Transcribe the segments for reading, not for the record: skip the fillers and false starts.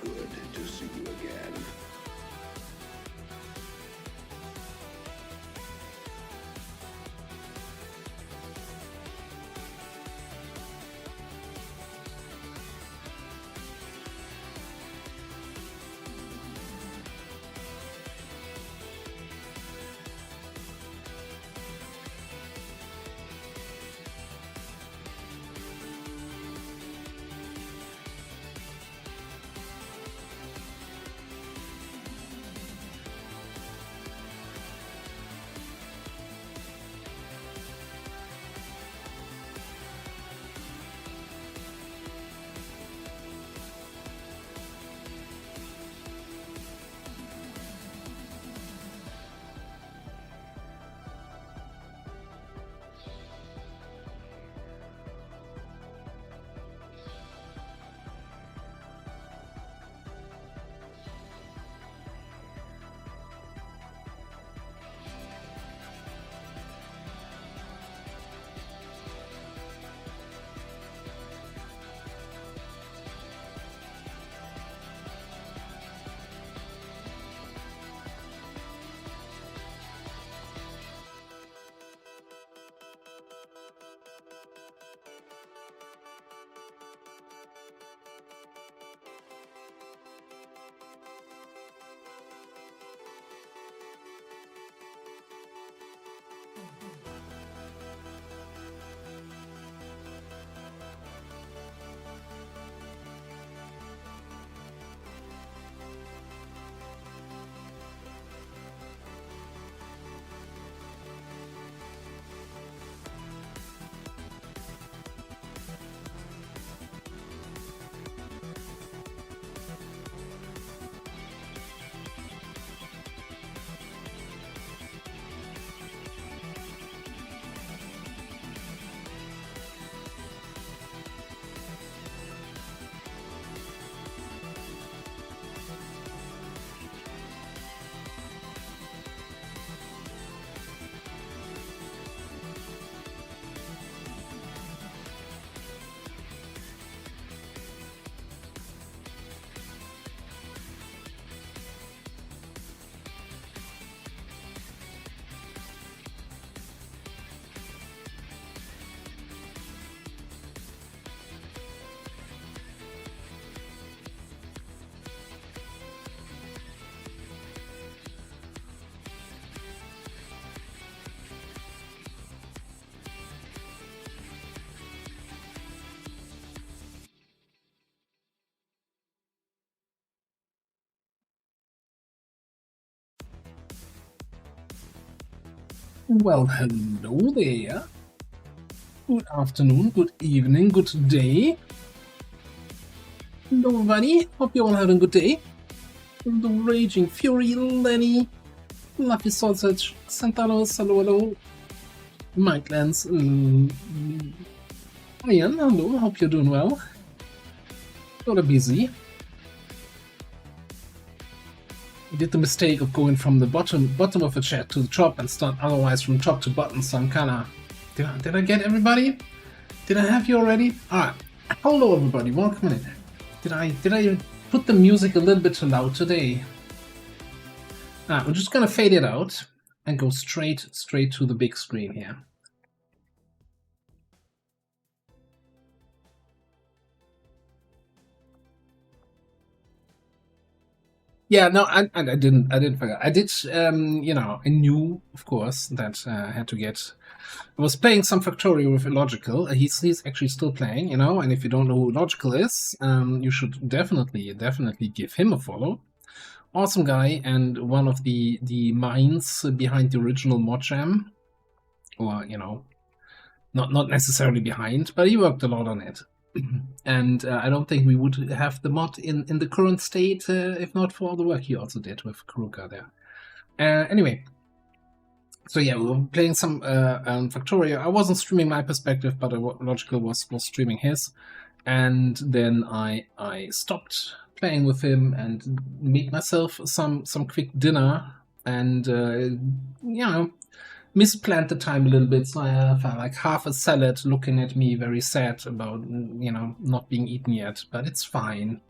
good to see you again. Well, hello there. Good afternoon, good evening, good day. Hello, everybody. Hope you're all having a good day. The Raging Fury, Lenny, Lucky Sausage, Santalos, hello. Mike Lance, Ian, hello. Hope you're doing well. Got a busy. Did the mistake of going from the bottom of the chat to the top and start otherwise from top to bottom, so I'm kinda... Did I get everybody? Did I have you already? Alright. Hello everybody, welcome in. Did I put the music a little bit too loud today? Alright, we're just gonna fade it out and go straight to the big screen here. Yeah, no, I didn't forget. I did, you know, I knew, of course, that I had to get... I was playing some Factorio with Illogical. He's actually still playing, you know, and if you don't know who Illogical is, you should definitely give him a follow. Awesome guy, and one of the minds behind the original mod jam. Or, you know, not necessarily behind, but he worked a lot on it. And I don't think we would have the mod in the current state if not for all the work he also did with Kuruka there. Anyway, so yeah, we were playing some Factorio. I wasn't streaming my perspective, but Logical was streaming his. And then I stopped playing with him and made myself some quick dinner and, you know, misplanned the time a little bit, so I have like half a salad looking at me very sad about, you know, not being eaten yet, but it's fine.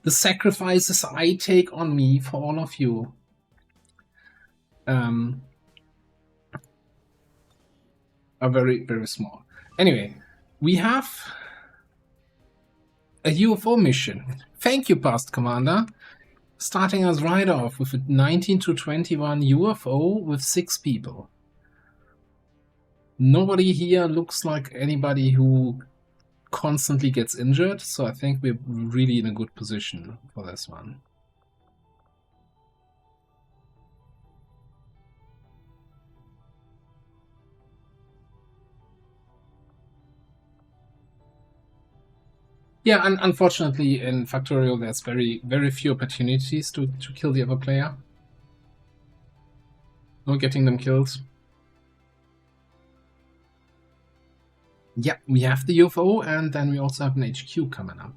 The sacrifices I take on me for all of you. Are very, very small. Anyway, we have a UFO mission. Thank you, past commander. Starting us right off with a 19 to 21 UFO with 6 people. Nobody here looks like anybody who constantly gets injured, so I think we're really in a good position for this one. Yeah, and unfortunately in Factorial there's very few opportunities to kill the other player. No getting them killed. Yeah, we have the UFO, and then we also have an HQ coming up.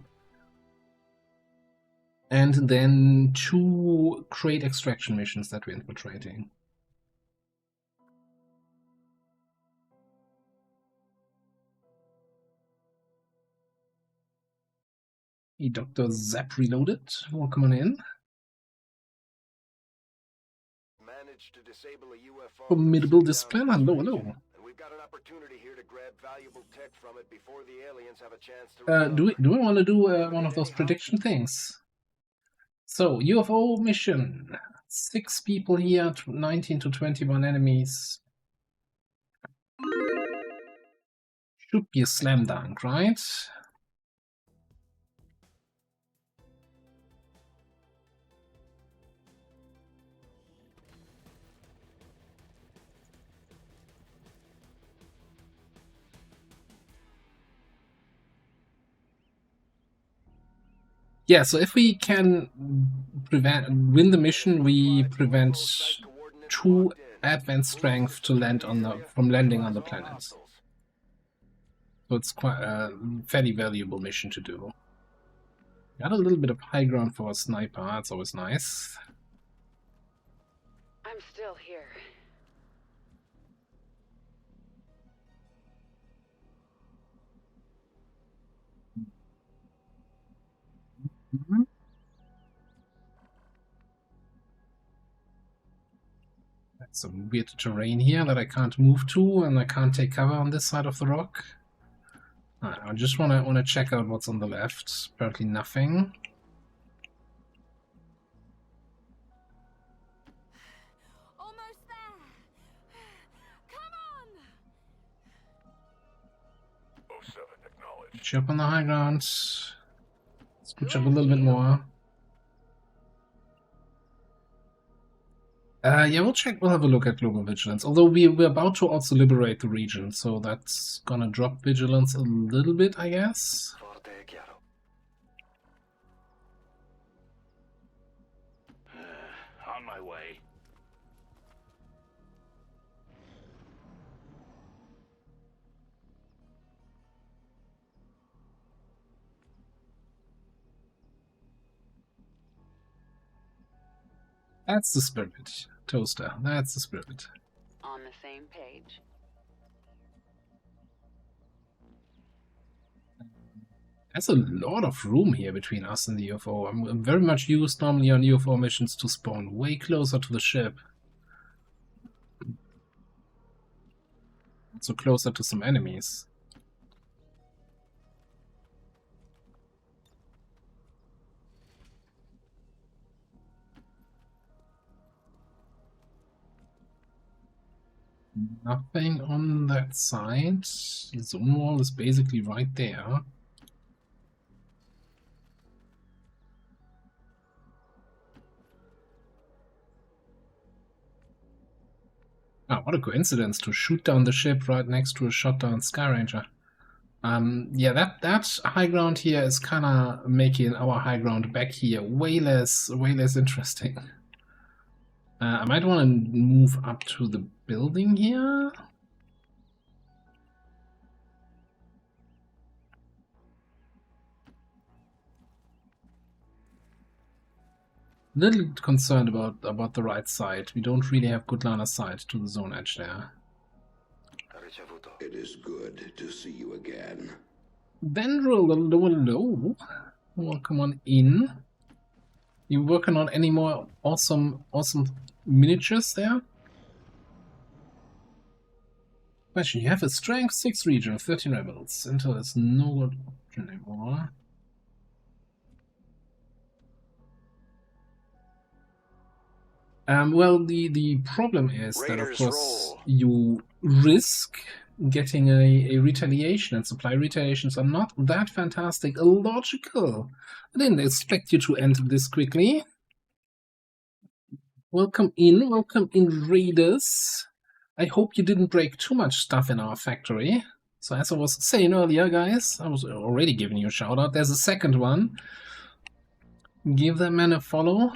And then 2 crate extraction missions that we're infiltrating. Hey, Dr. Zap Reloaded, welcome on in. Managed to disable a UFO. Formidable discipline, hello, hello. And we've got an opportunity here to grab valuable tech from it before the aliens have a chance to do we want to do one of those prediction things? So, UFO mission. 6 people here, 19 to 21 enemies. Should be a slam dunk, right? Yeah, so if we can win the mission, we prevent 2 advanced strength to land from landing on the planet. So it's quite a fairly valuable mission to do. Got a little bit of high ground for a sniper, that's always nice. I'm still here. That's some weird terrain here that I can't move to, and I can't take cover on this side of the rock. I just wanna check out what's on the left. Apparently nothing. Almost there. Come on. 07 acknowledged. Push up on the high ground. Scooch up a little bit more. Yeah, we'll have a look at global vigilance. Although we're about to also liberate the region, so that's gonna drop vigilance a little bit, I guess. On my way. That's the spirit, Toaster. That's the spirit. On the same page. There's a lot of room here between us and the UFO. I'm very much used normally on UFO missions to spawn way closer to the ship. So closer to some enemies. Nothing on that side. The zone wall is basically right there. Ah, what a coincidence to shoot down the ship right next to a shot down Sky Ranger. Yeah, that high ground here is kind of making our high ground back here way less interesting. I might want to move up to the building here. Little concerned about the right side. We don't really have good line of sight to the zone edge there. It is good to see you again. Vendril, hello. Welcome on in. You working on any more awesome miniatures there? Question, you have a strength 6 region, 13 rebels. Intel is no good option anymore. Well, the problem is that, of Raiders course, roll. you risk getting a retaliation, and supply retaliations are not that fantastic. Illogical. I didn't expect you to end this quickly. Welcome in, Raiders. I hope you didn't break too much stuff in our factory. So as I was saying earlier, guys, I was already giving you a shout out. There's a second one. Give that man a follow.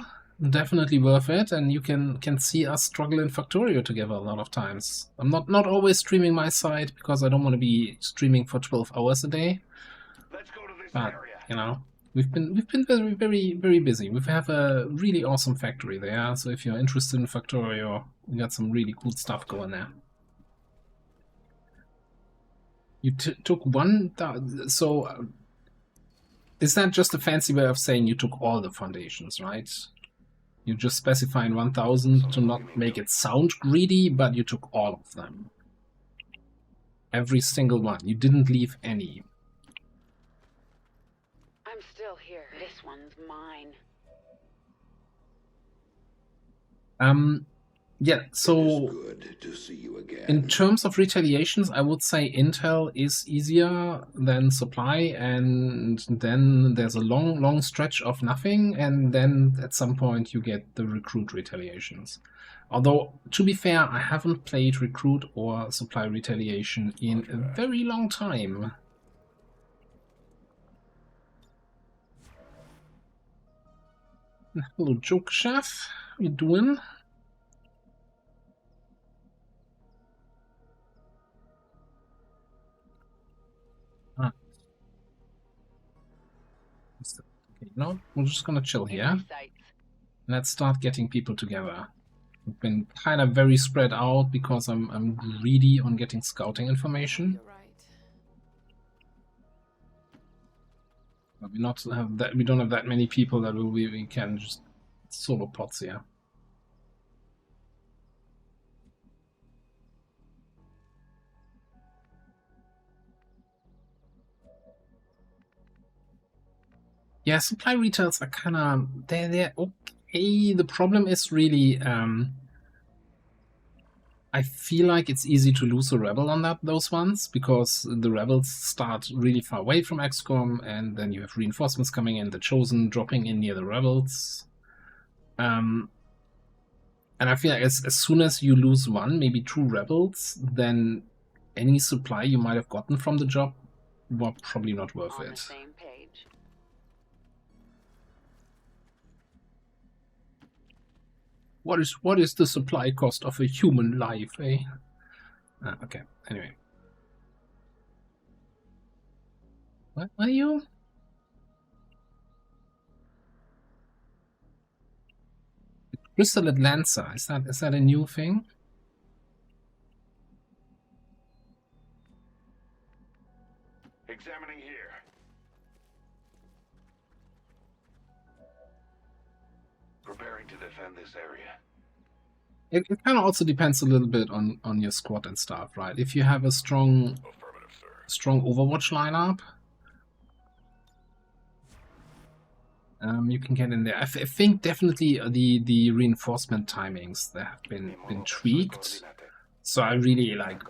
Definitely worth it, and you can see us struggle in Factorio together a lot of times. I'm not always streaming my side because I don't want to be streaming for 12 hours a day. Let's go to this But area. you know, we've been very busy. We have a really awesome factory there, so if you're interested in Factorio, we got some really cool stuff going there. You took one, so is that just a fancy way of saying you took all the foundations, right? You just specifying 1000 to not make it sound greedy, but you took all of them. Every single one. You didn't leave any. I'm still here. This one's mine. Yeah, so Good to see you again. in terms of retaliations, I would say Intel is easier than supply, and then there's a long stretch of nothing, and then at some point you get the recruit retaliations. Although, to be fair, I haven't played recruit or supply retaliation in a very long time. Hello, Joke Chef. How you doing? Okay, no, we're just gonna chill here. Enemy sights. Let's start getting people together. We've been kind of very spread out because I'm greedy on getting scouting information. You're right. But we don't have that many people that we can just solo pots here. Yeah, supply retails are kind of they're okay. The problem is really I feel like it's easy to lose a rebel on those ones because the rebels start really far away from XCOM, and then you have reinforcements coming in, the Chosen dropping in near the rebels. And I feel like as soon as you lose one, maybe two rebels, then any supply you might have gotten from the job were probably not worth On the it. same page. What is the supply cost of a human life, eh? Okay, anyway. What are you? Crystal Atlanza, is that a new thing? Examining here. Preparing to defend this area. It kind of also depends a little bit on your squad and stuff, right? If you have a strong Affirmative, sir. Overwatch lineup, you can get in there. I think definitely the reinforcement timings that have been tweaked. So I really like.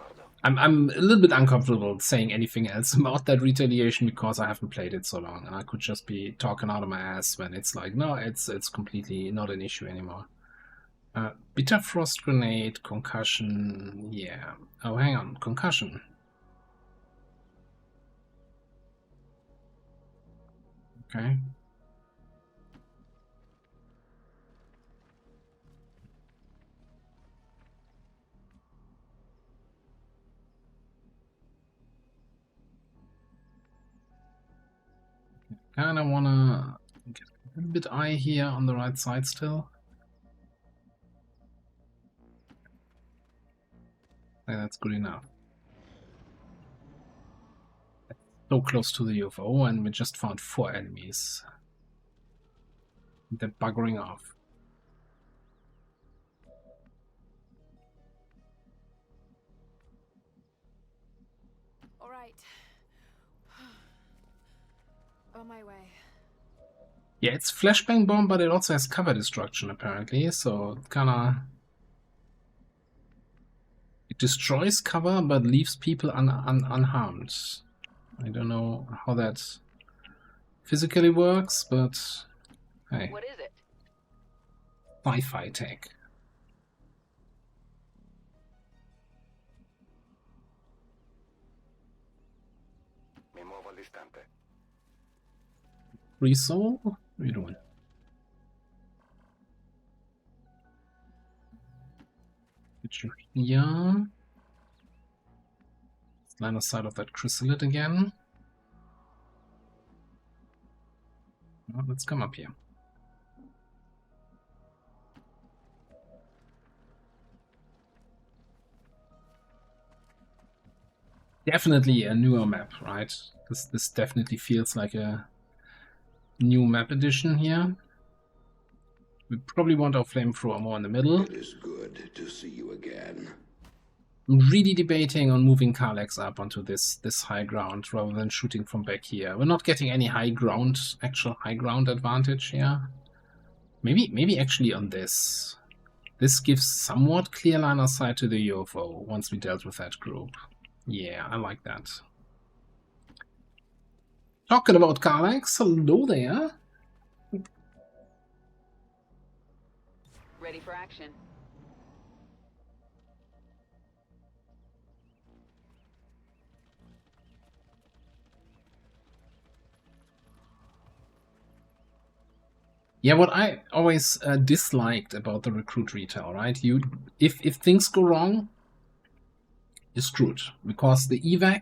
I'm a little bit uncomfortable saying anything else about that retaliation because I haven't played it so long, and I could just be talking out of my ass when it's like, no, it's completely not an issue anymore. Bitter Frost Grenade, Concussion, yeah. Oh, hang on, Concussion. Okay. Kinda wanna get a little bit eye here on the right side still. Yeah, that's good enough. So close to the UFO, and we just found 4 enemies. They're buggering off. All right. On my way. Yeah, it's flashbang bomb, but it also has cover destruction apparently, so it kinda... It destroys cover, but leaves people unharmed. I don't know how that physically works, but hey, What is it? sci-fi tech. Mi muovo all'istante. Free soul? What are you doing? Get you here. Line of sight of that chrysalid again. Well, let's come up here. Definitely a newer map, right? This definitely feels like a new map edition here. We probably want our flamethrower more in the middle. It is good to see you again. I'm really debating on moving Karlax up onto this high ground rather than shooting from back here. We're not getting any actual high ground advantage here. Maybe actually on this. This gives somewhat clear line of sight to the UFO once we dealt with that group. Yeah, I like that. Talking about Karlax, hello there. Ready for action. Yeah, what I always disliked about the recruit retail, right? If things go wrong, you're screwed, because the evac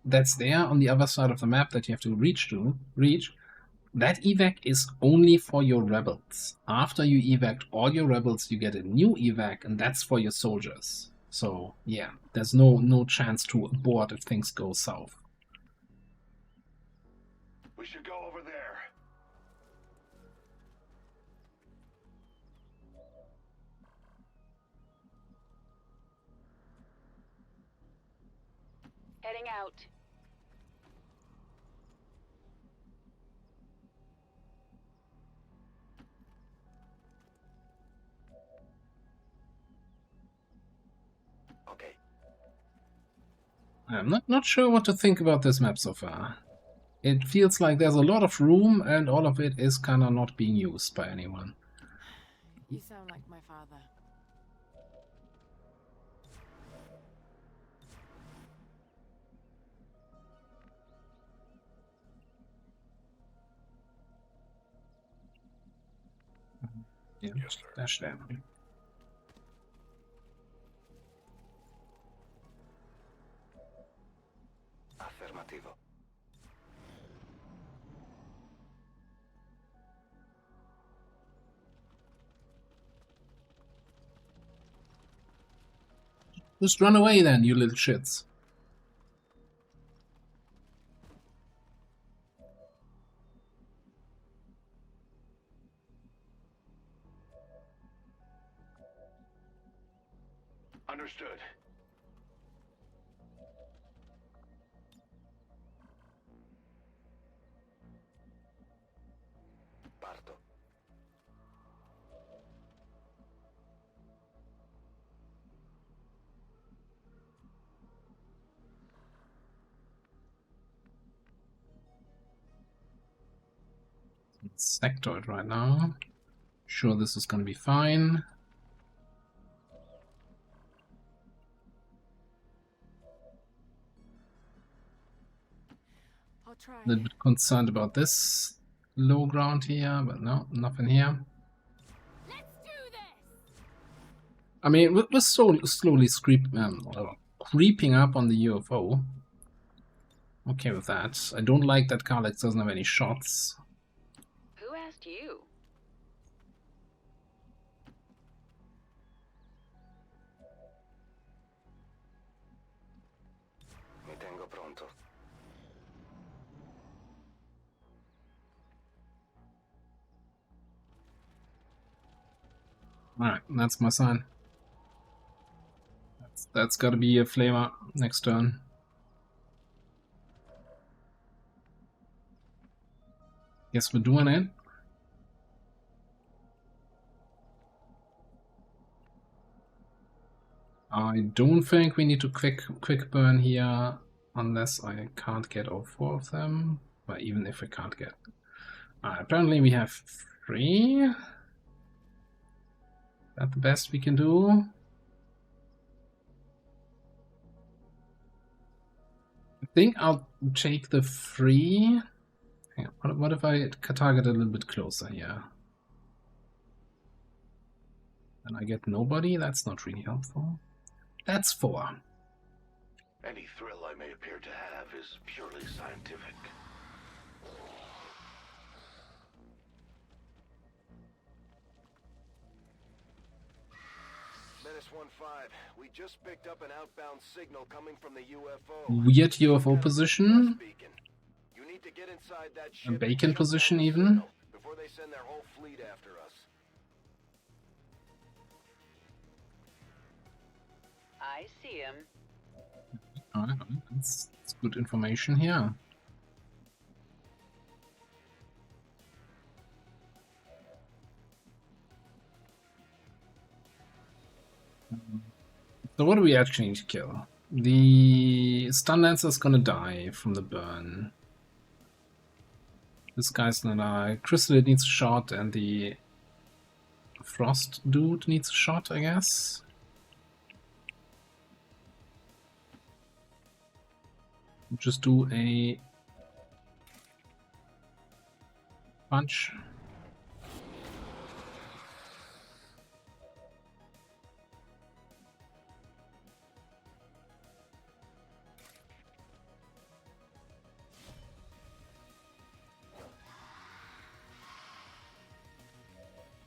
that's there on the other side of the map that you have to reach, that evac is only for your rebels. After you evac all your rebels, you get a new evac, and that's for your soldiers. So yeah, there's no chance to abort if things go south. We should go over there. Heading out. Okay. I'm not sure what to think about this map so far. It feels like there's a lot of room, and all of it is kind of not being used by anyone. You sound like my father. Yeah, Yes, sir. dash there. Affermativo. Just run away then, you little shits. Understood. Parto. Sectoid right now. Sure, this is gonna be fine. I'll try. A little bit concerned about this low ground here, but no, nothing here. Let's do this. I mean, we're slowly creeping up on the UFO. Okay with that. I don't like that Karlax doesn't have any shots. Who asked you? Mi tengo pronto. Alright, that's my sign. That's gotta be a flavor next turn. Guess we're doing it. I don't think we need to quick burn here unless I can't get all 4 of them. But even if we can't get... apparently we have 3. Is that the best we can do? I think I'll take the 3. Hang on, what if I target a little bit closer here? And I get nobody? That's not really helpful. That's 4. Any thrill I may appear to have is purely scientific. Menace 1-5, we just picked up an outbound signal coming from the UFO. Weird UFO position. Beacon. You need to get inside that A ship and bacon shut down position the even. signal before they send their whole fleet after us. I see him. Alright, that's good information here. So what do we actually need to kill? The stun lancer is gonna die from the burn. This guy's gonna die. Chrysalid needs a shot, and the frost dude needs a shot, I guess. Just do a punch.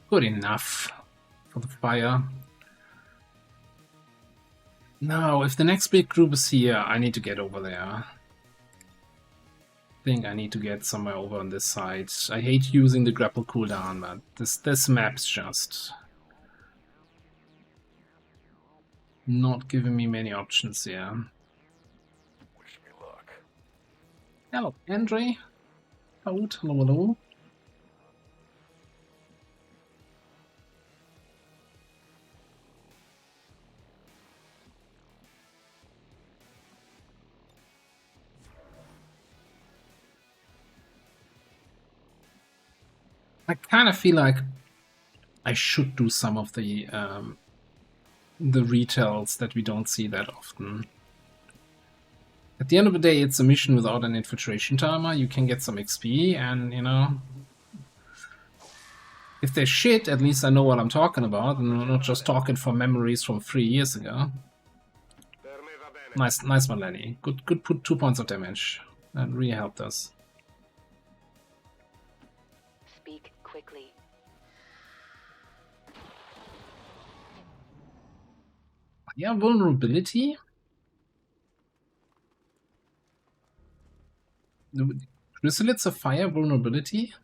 Good enough for the fire. Now, if the next big group is here, I need to get over there. I think I need to get somewhere over on this side. I hate using the grapple cooldown, but this map's just not giving me many options here. Wish me luck. Hello, Andre. Hello, hello. I kind of feel like I should do some of the retells that we don't see that often. At the end of the day, it's a mission without an infiltration timer. You can get some XP, and you know, if they're shit, at least I know what I'm talking about, and I'm not just talking from memories from 3 years ago. Nice one, Lenny. Good. Put 2 points of damage. That really helped us. Speak quickly. Yeah, vulnerability. Chrysalids of fire vulnerability.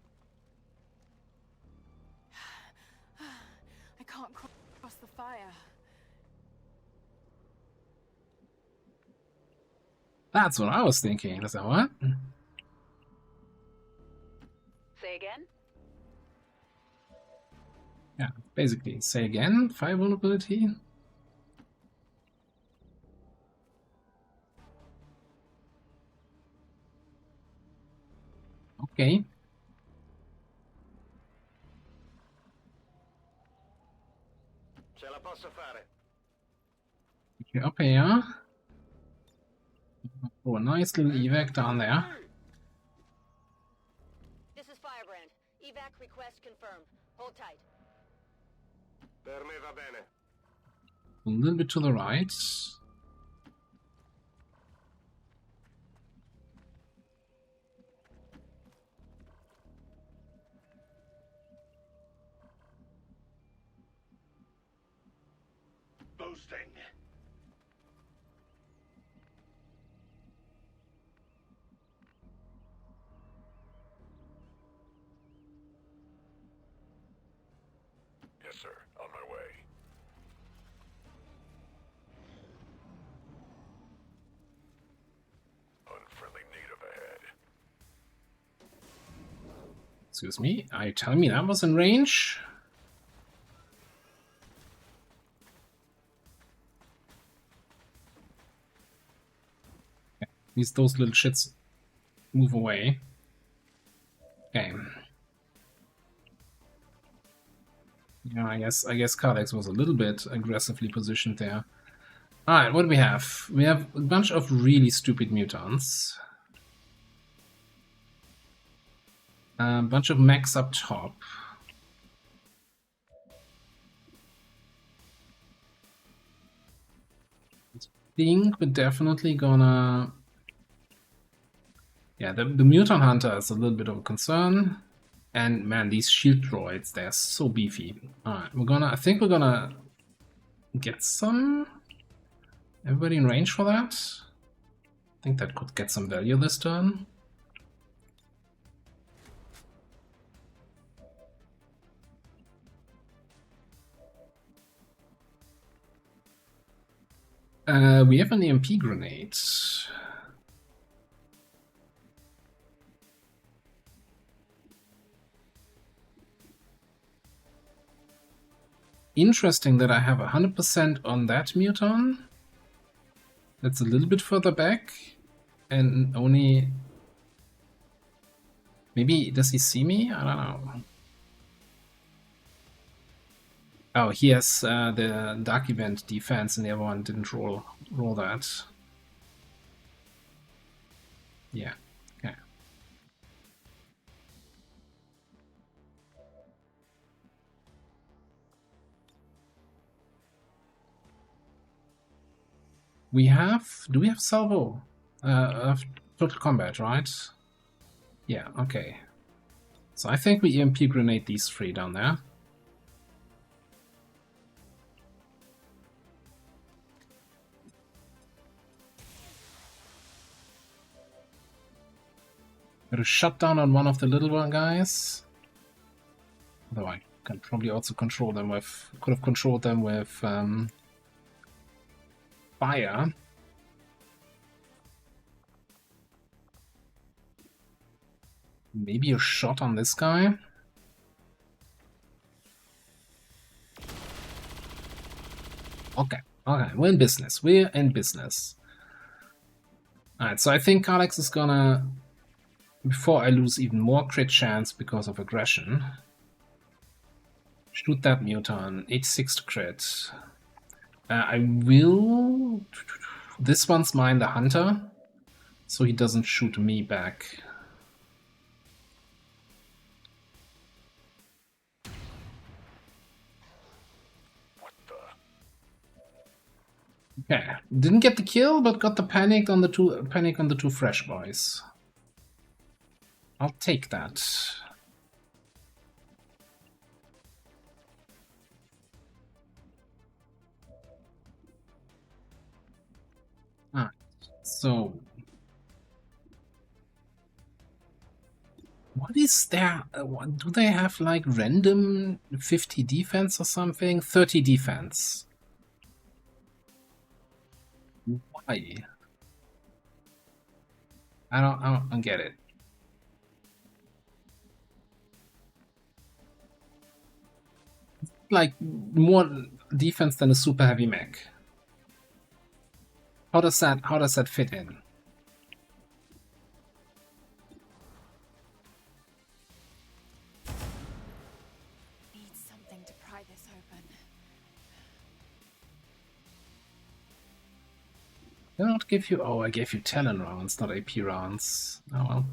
I can't cross the fire. That's what I was thinking. Is that what? Say again? Yeah, basically. Say again. Fire vulnerability. Okay. Ce la posso fare. Okay, up here. Oh, a nice little evac down there. This is Firebrand. Evac request confirmed. Hold tight. Per me va bene. A little bit to the right. Boosting. Yes, sir. On my way. Excuse me, are you telling me that was in range? Those little shits move away. Okay. Yeah, I guess Kalex was a little bit aggressively positioned there. Alright, what do we have? We have a bunch of really stupid mutants. A bunch of mechs up top. I think we're definitely gonna... Yeah, the mutant hunter is a little bit of a concern. And man, these shield droids, they're so beefy. Alright, I think we're gonna get some... Everybody in range for that? I think that could get some value this turn. We have an EMP grenade. Interesting that I have 100% on that mutant. That's a little bit further back. And only... Maybe, does he see me? I don't know. Oh, he has the Dark Event defense and the other one didn't roll that. Yeah, okay. Do we have salvo? Of total combat, right? Yeah, okay. So I think we EMP grenade these three down there. Got a shutdown on one of the little one guys. Although I can probably also control them with... Could have controlled them with fire. Maybe a shot on this guy. Okay, we're in business. We're in business. Alright, so I think Kalex is gonna... Before I lose even more crit chance because of aggression. Shoot that mutant. 86 to crit. I will... This one's mine, the hunter. So he doesn't shoot me back. What the? Okay. Didn't get the kill, but got the panic on the two fresh boys. I'll take that. So what is there? Do they have like random 50 defense or something? 30 defense. Why? I don't get it. Like more defense than a super heavy mech. How does that fit in? Need something to pry this open. Did I not give you... Oh, I gave you talent rounds, not AP rounds. Oh well.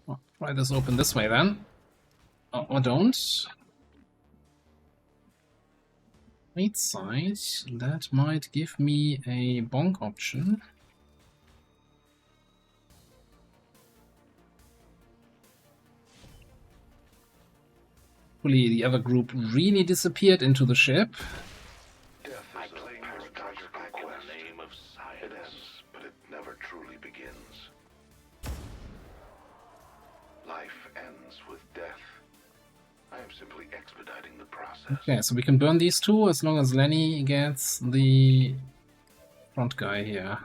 Well, try this open this way then. Oh, or don't. Right side, that might give me a bonk option. Hopefully the other group really disappeared into the ship. Death is a paradoxical quest. In the name of science. It ends, but it never truly begins. Life ends with death. I am simply expediting the process. Okay, so we can burn these two as long as Lenny gets the front guy here.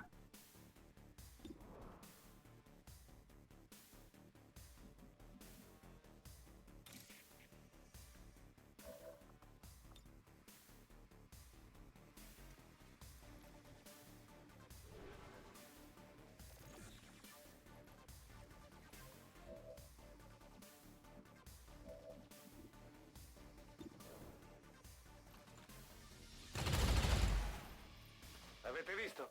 Avete visto?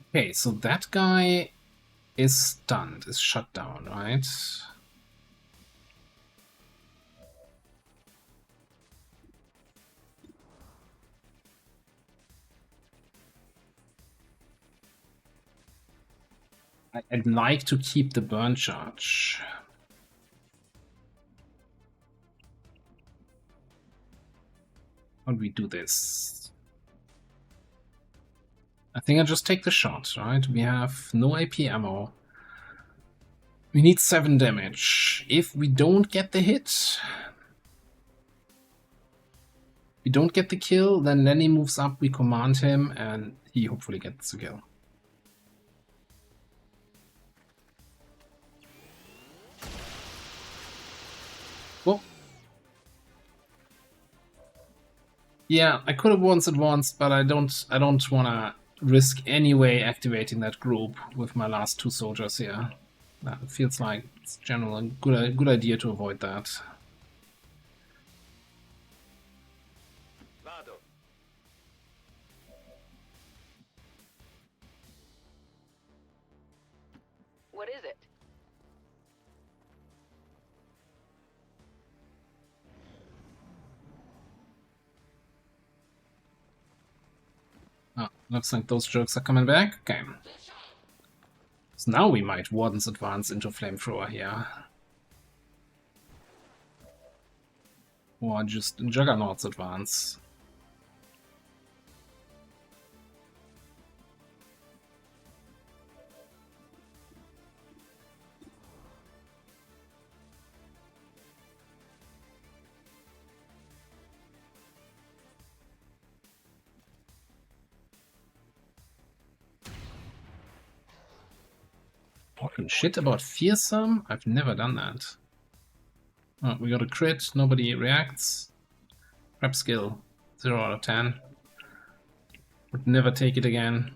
Okay, so that guy is stunned, is shut down, right? I'd like to keep the burn charge. How do we do this? I think I'll just take the shot, right? We have no AP ammo. We need 7 damage. If we don't get the hit, we don't get the kill, then Lenny moves up, we command him, and he hopefully gets the kill. Well, yeah, I could have once advanced, but I don't wanna risk anyway activating that group with my last 2 soldiers here. That feels like it's generally a good idea to avoid that. Vado. What is it? Oh, looks like those jerks are coming back. Okay. So now we might Warden's advance into Flamethrower here. Or just Juggernaut's advance. Talking shit about fearsome? I've never done that. Oh, we got a crit, nobody reacts. Prep skill, 0 out of 10. Would never take it again.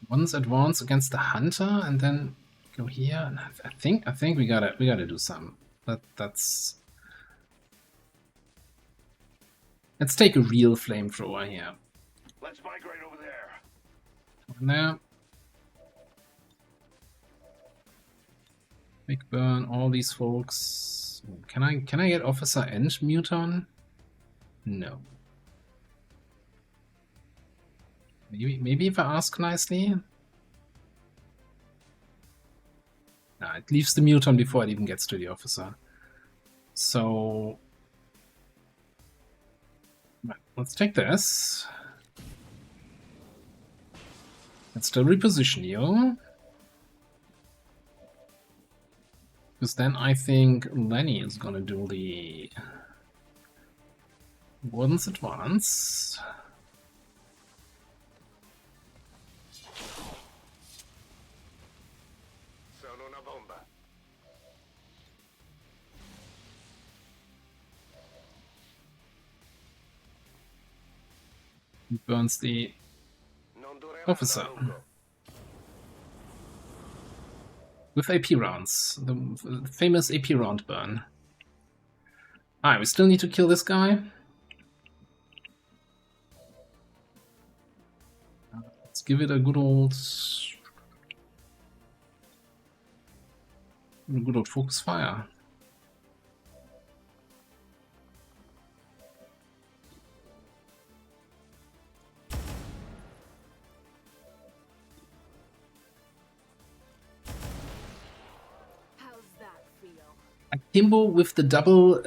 Once advance against the hunter and then go here. And I think we gotta do some. That's. Let's take a real flamethrower here. Let's migrate over there. There. Big burn, all these folks. Can I get officer and muton? No. Maybe if I ask nicely. Nah, it leaves the muton before it even gets to the officer. So let's take this. Let's still reposition you. Because then I think Lenny is gonna do the Warden's advance. Sono una bomba. He burns the Non durerà officer. a lungo. With AP rounds. The famous AP round burn. Alright, we still need to kill this guy. Let's give it a good old focus fire. How's that feel? Akimbo with the double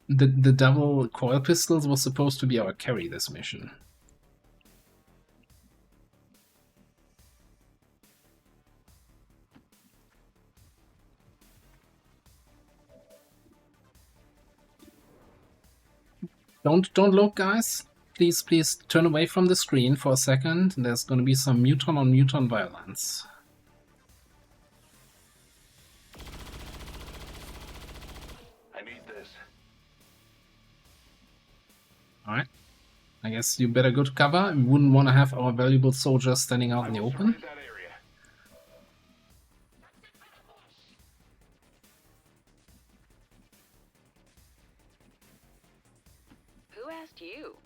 the double coil pistols was supposed to be our carry this mission. Don't look, guys. Please turn away from the screen for a second. There's going to be some muton on muton violence. I need this. Alright. I guess you better go to cover. We wouldn't want to have our valuable soldiers standing out in the open. That area. Who asked you?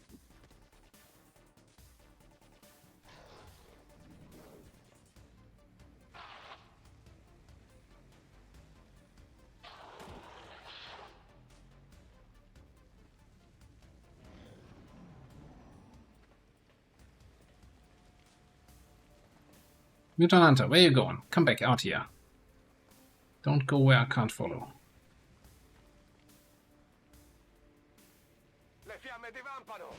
Mutant Hunter, where you going? Come back out here. Don't go where I can't follow. Le fiamme divampano!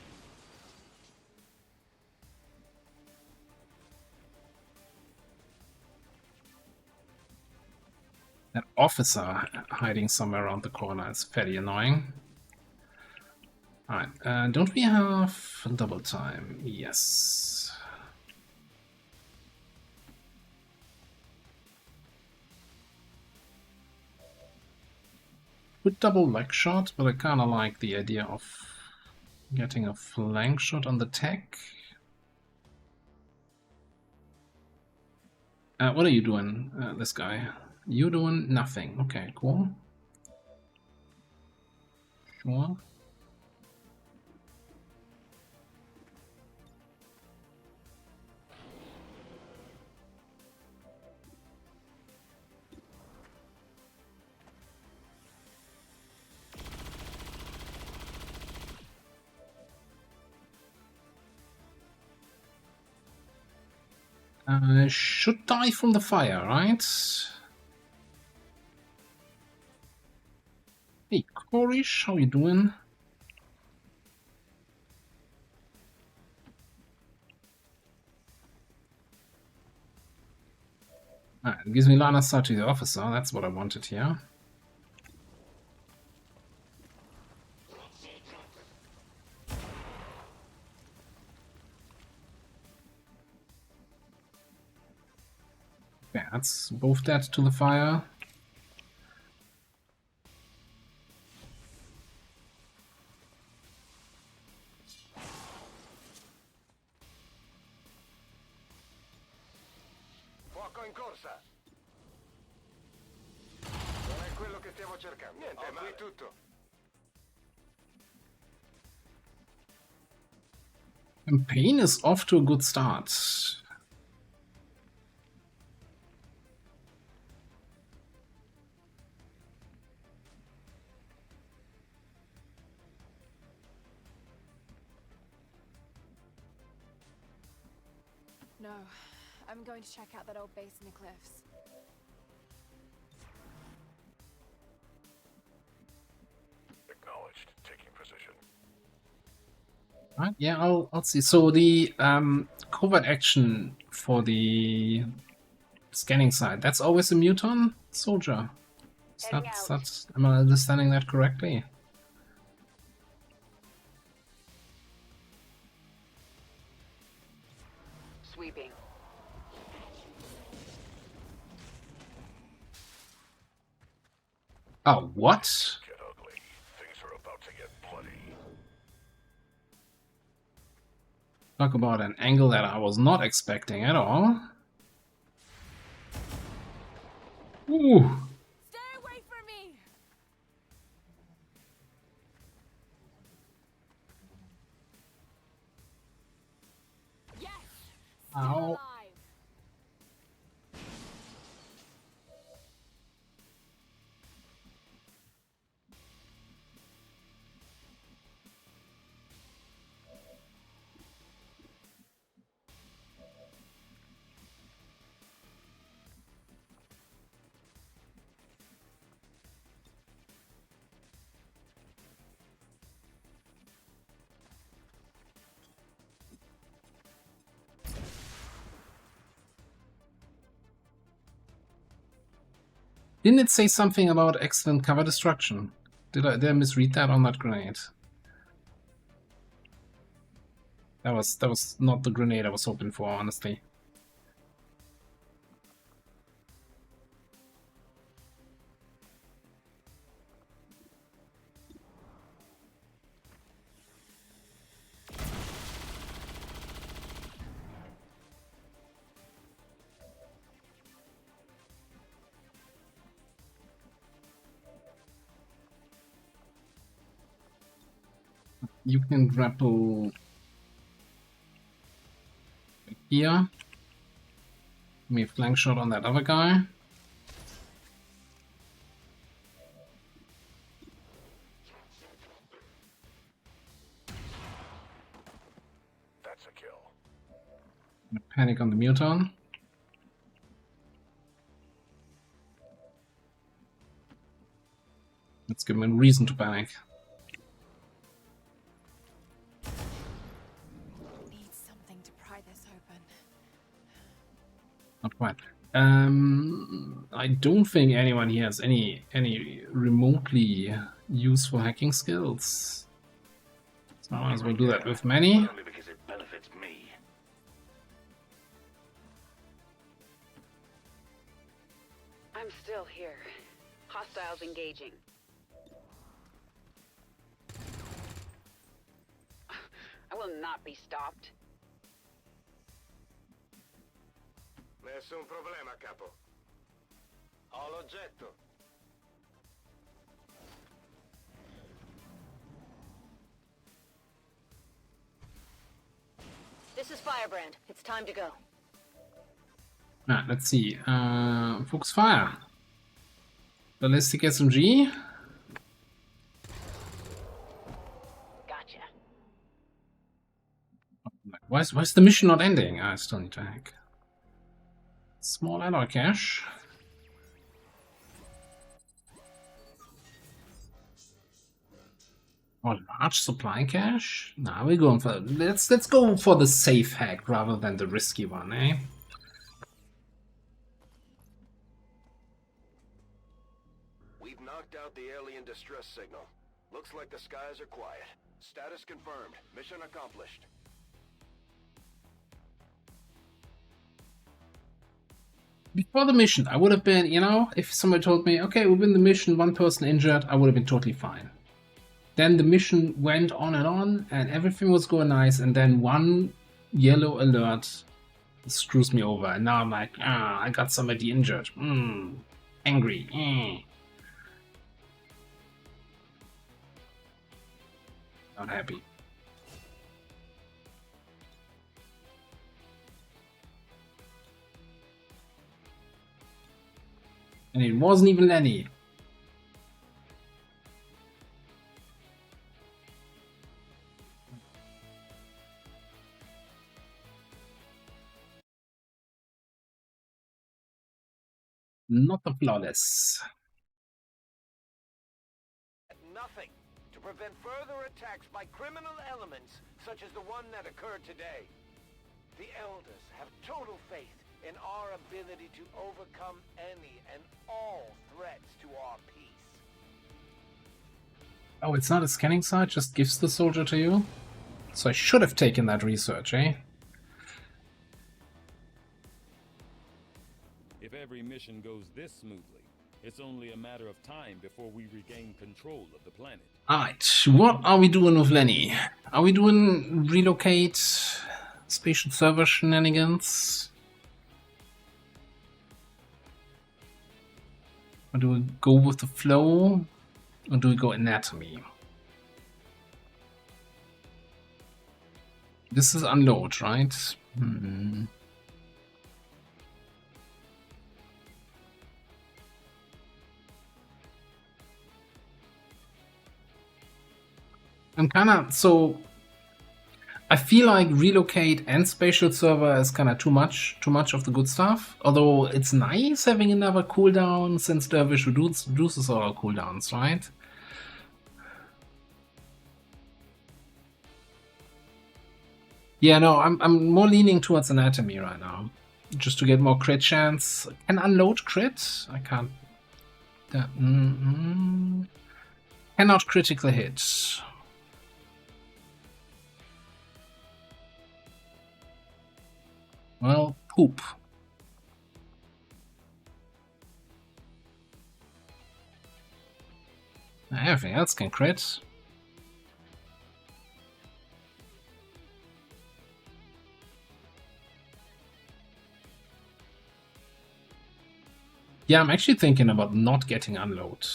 That officer hiding somewhere around the corner is fairly annoying. Alright, don't we have double time? Yes. With double leg shot, but I kinda like the idea of getting a flank shot on the tech. What are you doing, this guy? You doing nothing. Okay, cool. Sure. Should die from the fire, right? Hey, Korish, how you doing? Alright, it gives me line of sight to the officer, that's what I wanted here. Okay, that's both dead to the fire. Fuoco in corsa! Non è quello che stiamo cercando. Niente, ma qui tutto. Campaign is off to a good start. No, I'm going to check out that old base in the cliffs. Acknowledged. Taking position. Right, yeah, I'll see. So the covert action for the scanning side, that's always a muton soldier. Am I understanding that correctly? Sweeping. Oh, what? Get ugly. Things are about to get bloody. Talk about an angle that I was not expecting at all. Ooh. Stay away from me! Yes! Still Ow. alive! Didn't it say something about excellent cover destruction? Did I misread that on that grenade? That was not the grenade I was hoping for, honestly. You can grapple here. Give me a flank shot on that other guy. That's a kill. Panic on the muton. Let's give him a reason to panic. Need something to pry this open. Not quite. I don't think anyone here has any remotely useful hacking skills. So I might as well do that with many. Only because it benefits me. I'm still here. Hostiles engaging. I will not be stopped. Nessun problema, capo. Ho l'oggetto. This is Firebrand. It's time to go. Let's see. Focus fire. Ballistic SMG. Gotcha. Why is the mission not ending? I still need to hack. Small alloy cache. Or large supply cache? Nah, we're going for let's go for the safe hack rather than the risky one, eh? We've knocked out the alien distress signal. Looks like the skies are quiet. Status confirmed. Mission accomplished. Before the mission, I would have been, you know, if somebody told me, okay, we win the mission, one person injured, I would have been totally fine. Then the mission went on, and everything was going nice, and then one yellow alert screws me over, and now I'm like, I got somebody injured. Angry. Not happy. And it wasn't even Lenny. Not the flawless. Nothing to prevent further attacks by criminal elements such as the one that occurred today. The Elders have total faith in our ability to overcome any and all threats to our peace. Oh, it's not a scanning site, just gives the soldier to you? So I should have taken that research, eh? If every mission goes this smoothly, it's only a matter of time before we regain control of the planet. Alright, what are we doing with Lenny? Are we doing relocate spatial server shenanigans? Or do we go with the flow? Or do we go anatomy? This is unload, right? I'm kinda, so I feel like relocate and spatial server is kinda too much of the good stuff. Although it's nice having another cooldown since Dervish reduces our cooldowns, right? Yeah, no, I'm more leaning towards anatomy right now. Just to get more crit chance. Can unload crit? I can't. Cannot critical hit. Well, poop. Everything else can crit. Yeah, I'm actually thinking about not getting unload.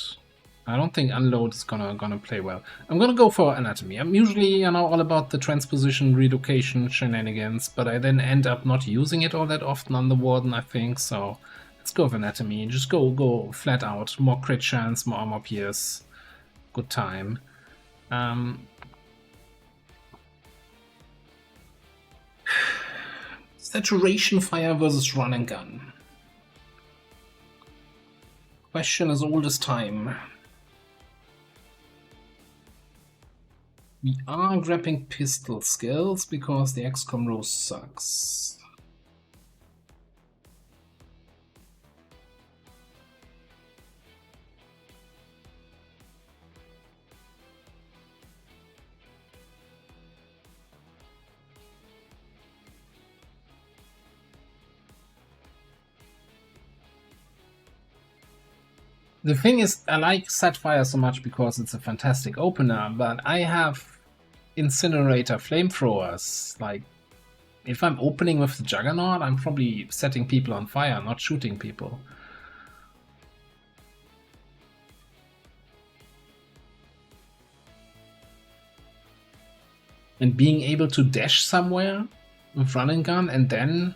I don't think Unload is gonna play well. I'm gonna go for Anatomy. I'm usually, you know, all about the transposition, relocation shenanigans, but I then end up not using it all that often on the Warden, I think, so let's go with Anatomy. Just go flat out. More crit chance, more armor pierce. Good time. Saturation fire versus run and gun. Question as old as time. We are grabbing pistol skills because the XCOM row sucks. The thing is, I like Satfire so much because it's a fantastic opener, but I have Incinerator flamethrowers. Like, if I'm opening with the Juggernaut, I'm probably setting people on fire, not shooting people. And being able to dash somewhere with run and gun and then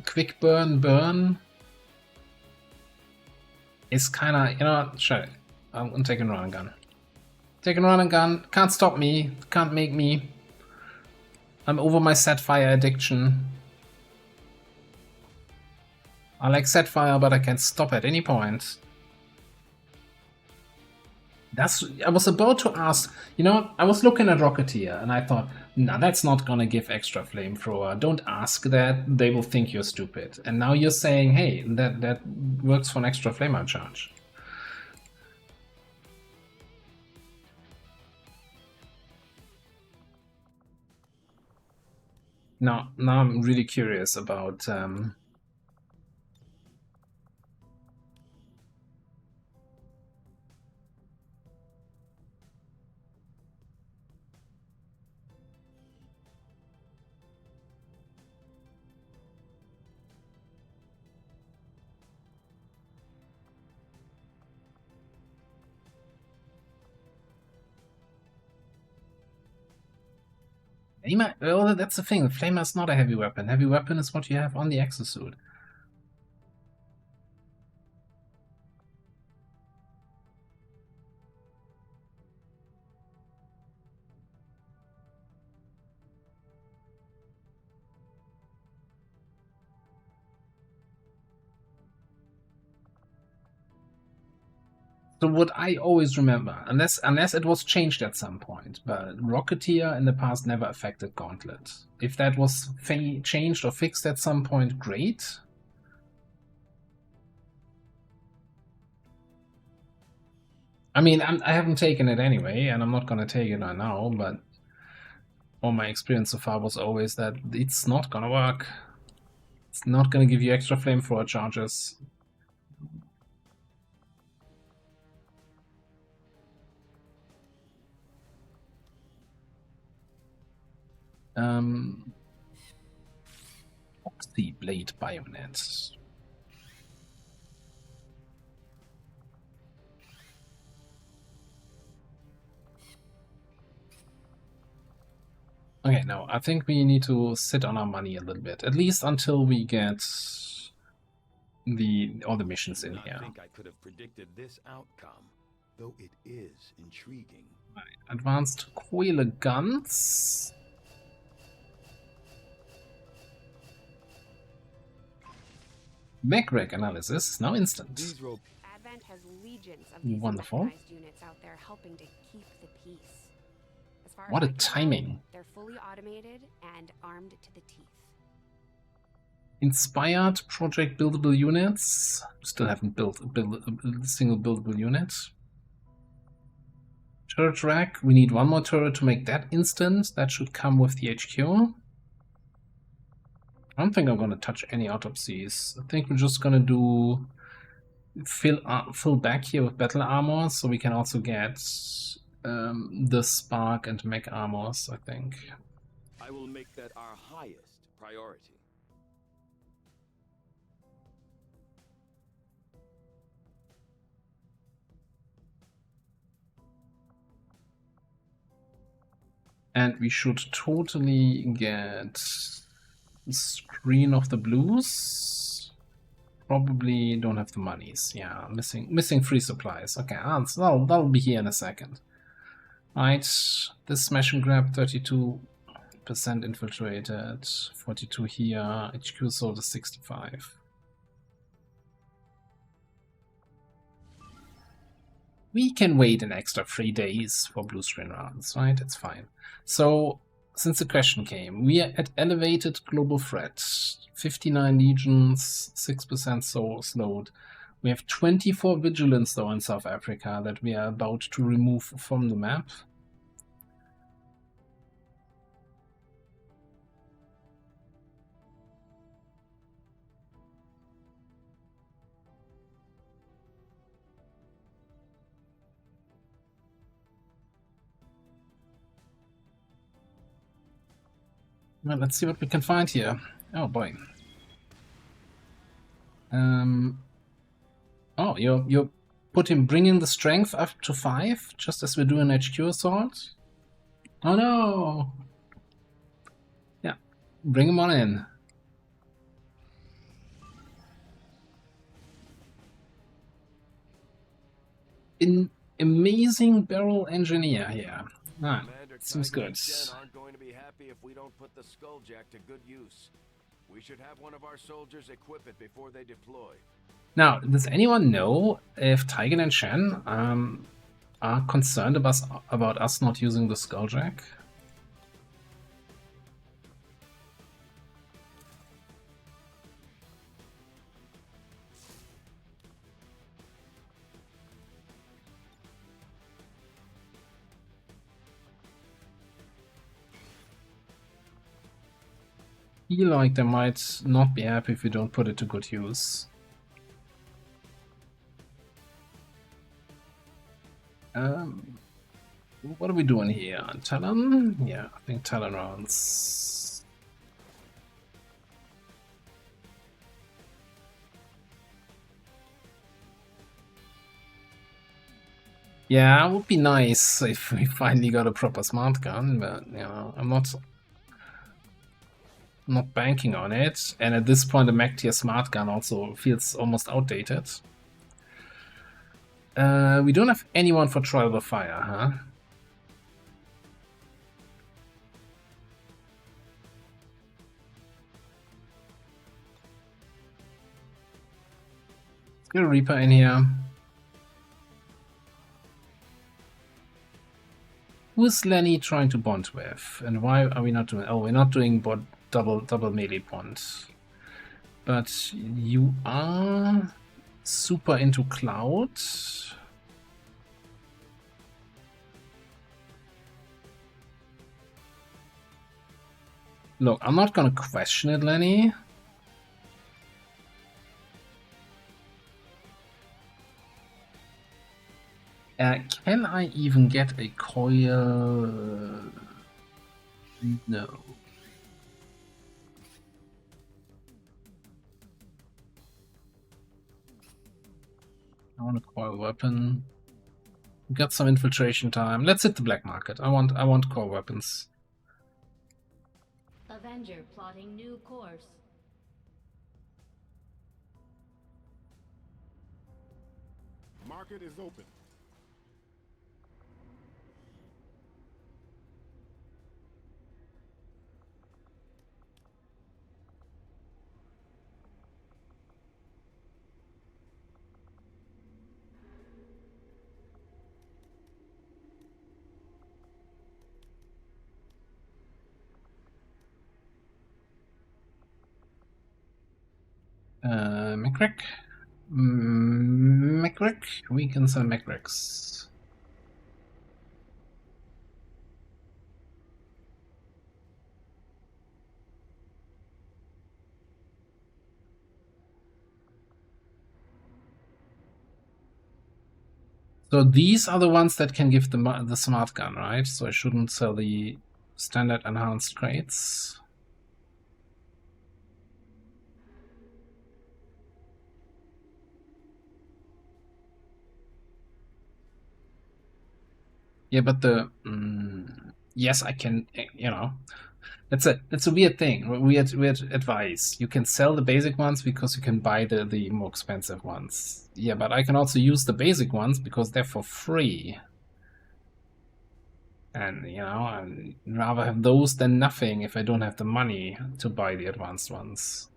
quick burn is kind of, you know, sure, I'm taking run and gun. Taking run and gun, can't stop me, can't make me. I'm over my Satfire addiction. I like Satfire, but I can stop at any point. I was about to ask, you know, I was looking at Rocketeer and I thought, nah, that's not gonna give extra flamethrower. Don't ask that, they will think you're stupid. And now you're saying, hey, that works for an extra flamer charge. Now I'm really curious about Flamer. Well, that's the thing. Flamer is not a heavy weapon. Heavy weapon is what you have on the exosuit. So what I always remember, unless it was changed at some point, but Rocketeer in the past never affected Gauntlet. If that was changed or fixed at some point, great. I mean, I haven't taken it anyway, and I'm not going to take it right now, but all my experience so far was always that it's not going to work. It's not going to give you extra flamethrower charges. Oxy Blade Bayonet. Okay, no, I think we need to sit on our money a little bit, at least until we get all the missions in here. I think I could have predicted this outcome, though it is intriguing. Right. Advanced Quail guns. MacReg analysis is now instant. Advent has legions of these Wonderful. mechanized units out there helping to keep the peace. As far What as a I can tell, timing. They're fully automated and armed to the teeth. Inspired project buildable units. Still haven't built a single buildable unit. Turret rack. We need one more turret to make that instant. That should come with the HQ. I don't think I'm going to touch any autopsies. I think we're just going to do fill back here with battle armor, so we can also get the spark and mech armors, I think. I will make that our highest priority. And we should totally get screen of the blues. Probably don't have the monies. Yeah, missing free supplies. Okay, that'll be here in a second. Right, this smash and grab 32% infiltrated, 42 here. HQ sold is 65. We can wait an extra 3 days for blue screen rounds, right? It's fine. So, since the question came, we are at elevated global threat. 59 legions, 6% so slowed. We have 24 vigilance though in South Africa that we are about to remove from the map. Well, let's see what we can find here. Oh boy. Oh, you're bringing the strength up to 5, just as we do in HQ assault. Oh no! Yeah, bring him on in. Amazing barrel engineer here. Ah, seems good. Aren't going to be happy if we don't put the Skulljack to good use. We should have one of our soldiers equip it before they deploy. Now, does anyone know if Taigen and Shen are concerned about us not using the Skulljack? I feel like they might not be happy if we don't put it to good use. What are we doing here? Talon? Yeah, I think Talon rounds. Yeah, it would be nice if we finally got a proper smart gun, but you know, I'm not banking on it. And at this point, a mech tier smart gun also feels almost outdated. We don't have anyone for Trial by Fire, huh? Let's get a Reaper in here. Who is Lenny trying to bond with? And why are we not doing... Oh, we're not doing double melee bond. But you are super into Cloud. Look, I'm not gonna question it, Lenny. Can I even get a coil? No. I want a coil weapon. We got some infiltration time. Let's hit the black market. I want coil weapons. Avenger plotting new course. Market is open. Mechrick? Mechrick? We can sell Mechricks. So these are the ones that can give the smart gun, right? So I shouldn't sell the standard enhanced crates. Yeah, but the yes, I can, you know, that's a weird thing, weird advice. You can sell the basic ones because you can buy the more expensive ones. Yeah, but I can also use the basic ones because they're for free. And, you know, I'd rather have those than nothing if I don't have the money to buy the advanced ones.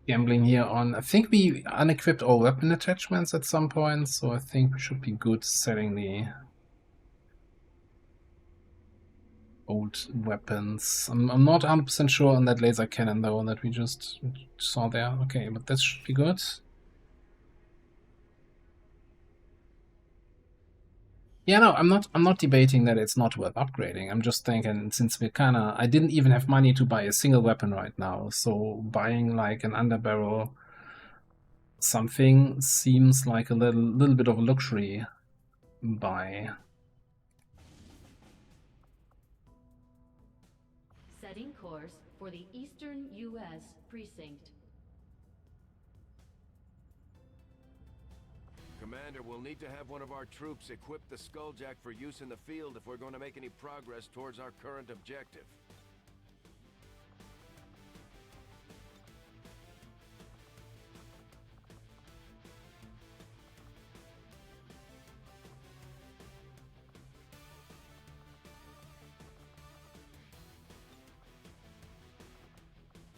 Gambling here on, I think we unequipped all weapon attachments at some point, so I think we should be good selling the old weapons. I'm not 100% sure on that laser cannon though that we just saw there. Okay, but this should be good. Yeah, no, I'm not debating that it's not worth upgrading. I'm just thinking, since we're kinda, I didn't even have money to buy a single weapon right now, so buying like an underbarrel something seems like a little bit of a luxury buy. Setting course for the Eastern U.S. Precinct. Commander, we'll need to have one of our troops equip the Skulljack for use in the field if we're going to make any progress towards our current objective.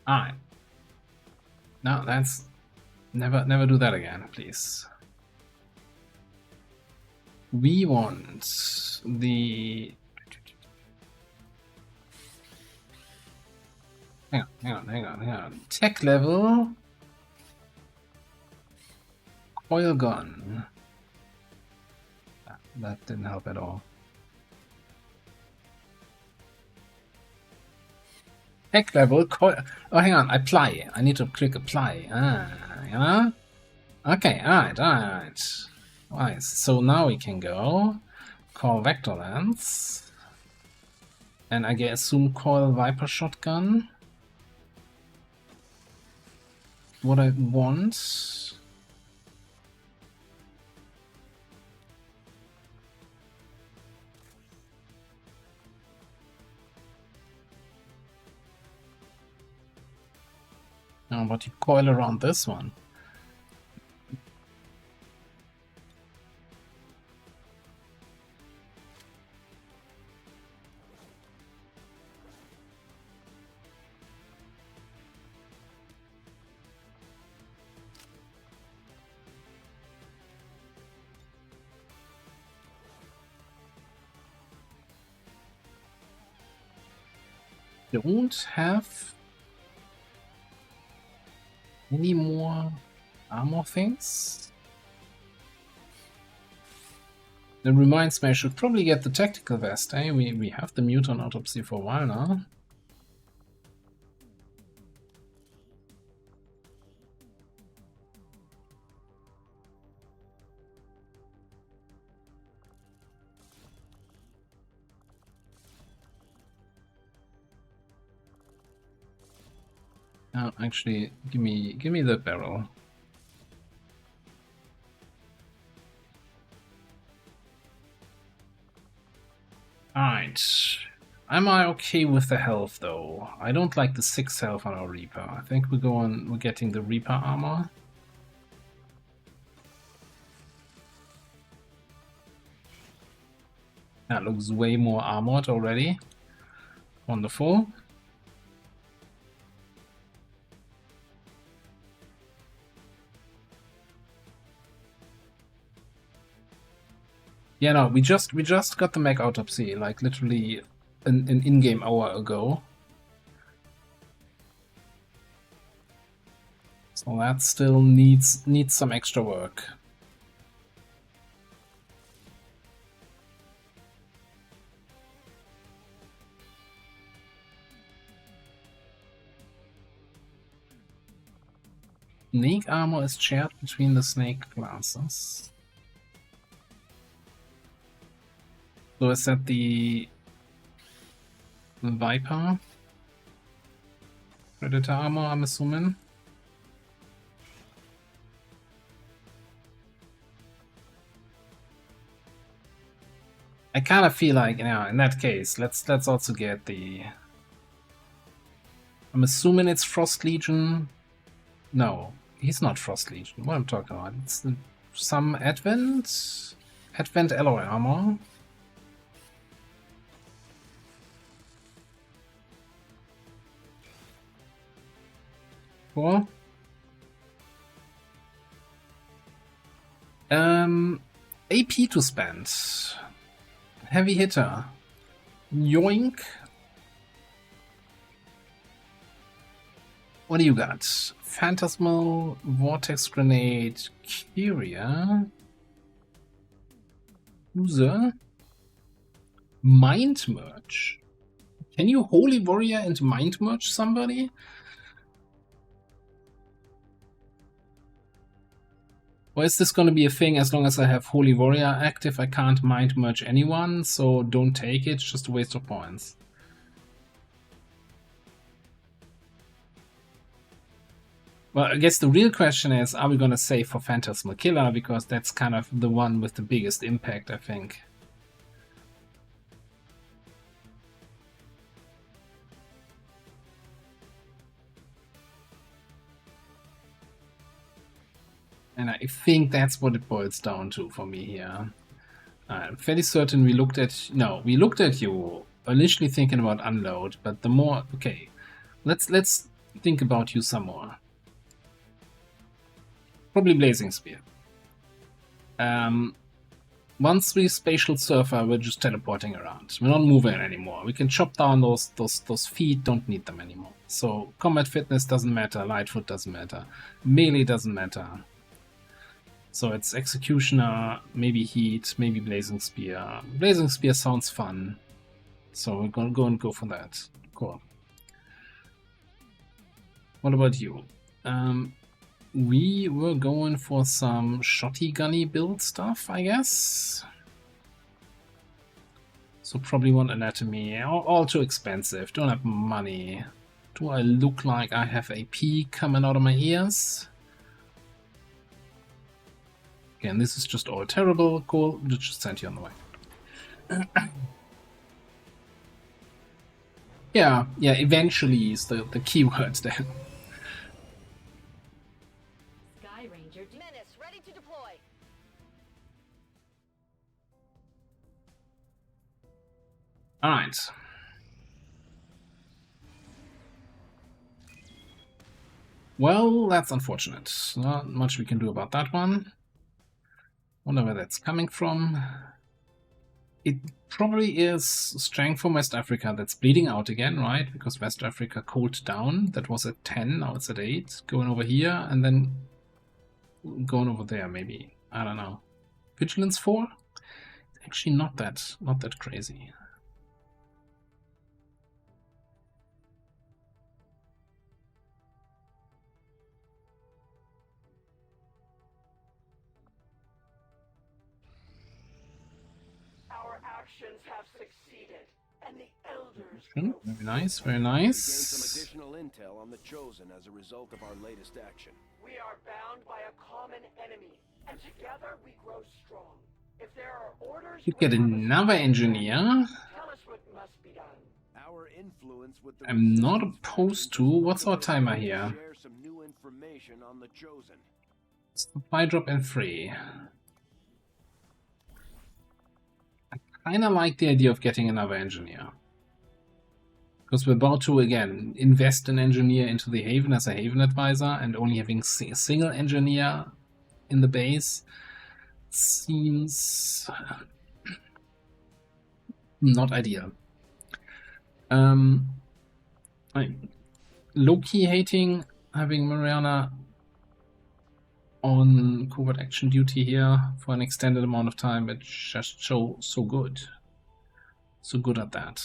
Alright. No, that's... Never do that again, please. We want the... Hang on. Tech level... Coil gun. That didn't help at all. Tech level, coil... Oh, hang on, apply. I need to click apply. Yeah? Okay, alright. Right, so now we can go call vector lens, and I assume coil Viper shotgun. What I want. Oh, but you coil around this one. Don't have any more armor things. That reminds me, I should probably get the tactical vest, eh? We have the mutant autopsy for a while now. Actually, give me the barrel. Alright. Am I okay with the health though? I don't like the 6 health on our Reaper. I think we're getting the Reaper armor. That looks way more armored already. Wonderful. Yeah, no, we just got the mech autopsy, like literally an in-game hour ago. So that still needs some extra work. Snake armor is shared between the snake classes. So is that the Viper? Predator armor, I'm assuming. I kind of feel like, you know, in that case, let's also get the... I'm assuming it's Frost Legion. No, he's not Frost Legion. What I'm talking about? It's some Advent alloy armor. Cool. AP to spend. Heavy hitter. Yoink. What do you got? Phantasmal, Vortex Grenade, Kyria, User, Mind Merge. Can you Holy Warrior and Mind Merge somebody? Or is this going to be a thing as long as I have Holy Warrior active? I can't Mind Merge anyone, so don't take it, it's just a waste of points. Well, I guess the real question is, are we going to save for Phantasmal Killer? Because that's kind of the one with the biggest impact, I think. And I think that's what it boils down to for me here. I'm fairly certain we looked at... No, we looked at you initially thinking about Unload, but the more... Okay, let's think about you some more. Probably Blazing Spear. Once we Spatial Surfer, we're just teleporting around. We're not moving anymore. We can chop down those feet, don't need them anymore. So Combat Fitness doesn't matter, Lightfoot doesn't matter, Melee doesn't matter. So it's Executioner, maybe Heat, maybe Blazing Spear. Blazing Spear sounds fun. So we're gonna go for that. Cool. What about you? We were going for some shotty gunny build stuff, I guess. So probably want anatomy. All too expensive. Don't have money. Do I look like I have AP coming out of my ears? Again, this is just all terrible. Cool. Just send you on the way. yeah, eventually is the keyword there. Menace, ready to deploy. Alright. Well, that's unfortunate. Not much we can do about that one. Wonder where that's coming from. It probably is strength from West Africa that's bleeding out again, right? Because West Africa cooled down. That was at 10, now it's at 8. Going over here and then going over there, maybe. I don't know. Vigilance 4? Actually not that crazy. Have succeeded, and the elders Very nice, very gained nice. some additional intel on the Chosen as a result of our latest action. We are bound by a common enemy, and together we grow strong. If there are orders, You get another engineer. tell us what must be done. Our influence with the I'm not opposed to. What's our timer here? share some new information on the Chosen. Supply drop and free. I kind of like the idea of getting another engineer. Because we're about to, again, invest an engineer into the Haven as a Haven advisor, and only having a single engineer in the base seems not ideal. I'm low-key hating having Mariana on covert action duty here for an extended amount of time. It's just so good. So good at that.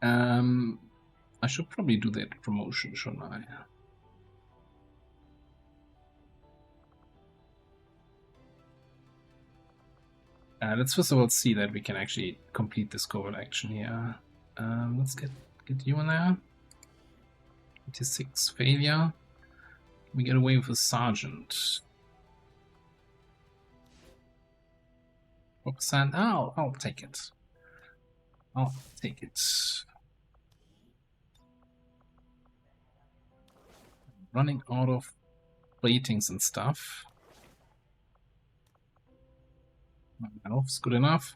I should probably do that promotion, shouldn't I? Let's first of all see that we can actually complete this covert action here. Let's get you in there. 86 failure. We get away with a sergeant. 4%. Oh, I'll take it. I'll take it. Running out of ratings and stuff. It's good enough.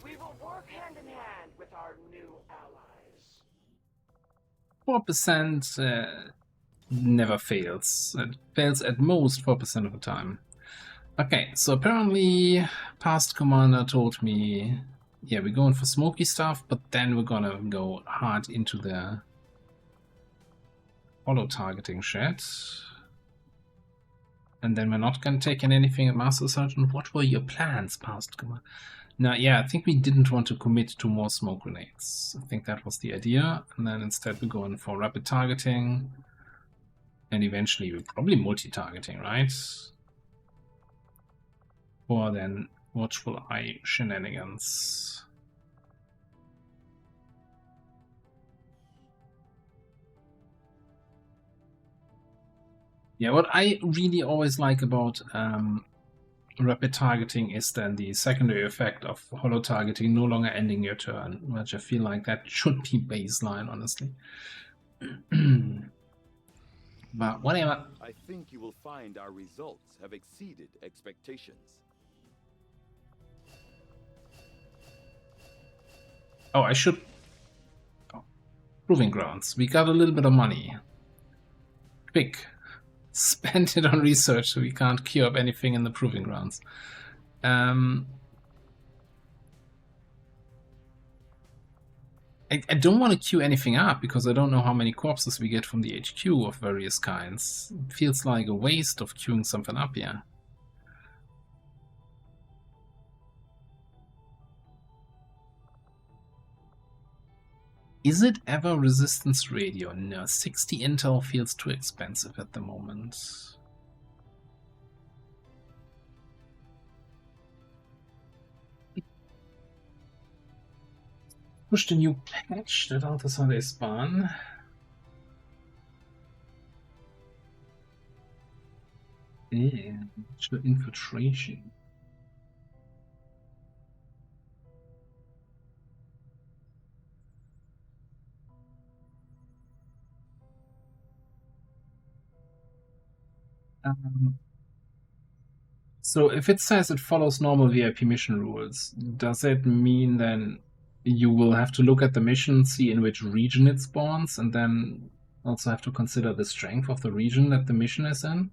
We will work hand in hand with our new allies. 4% never fails. It fails at most 4% of the time. Okay, so apparently past commander told me, yeah, we're going for smoky stuff, but then we're gonna go hard into the auto targeting shit. And then we're not gonna take in anything at Master Sergeant. What were your plans, past commander? Now, yeah, I think we didn't want to commit to more smoke grenades. I think that was the idea. And then instead we're going for rapid targeting. And eventually we're probably multi-targeting, right? Or then watchful eye shenanigans. Yeah, what I really always like about rapid targeting is then the secondary effect of holo targeting no longer ending your turn, which I feel like that should be baseline, honestly. But whatever. I think you will find our results have exceeded expectations. Oh, I should... Oh. Proving grounds. We got a little bit of money. Quick. Spend it on research so we can't queue up anything in the proving grounds. I don't want to queue anything up because I don't know how many corpses we get from the HQ of various kinds. It feels like a waste of queuing something up here. Is it ever resistance radio? No, 60 intel feels too expensive at the moment. Push the new patch that Alta Sunday spawn. Yeah, infiltration. So if it says it follows normal VIP mission rules, does it mean then you will have to look at the mission, see in which region it spawns, and then also have to consider the strength of the region that the mission is in?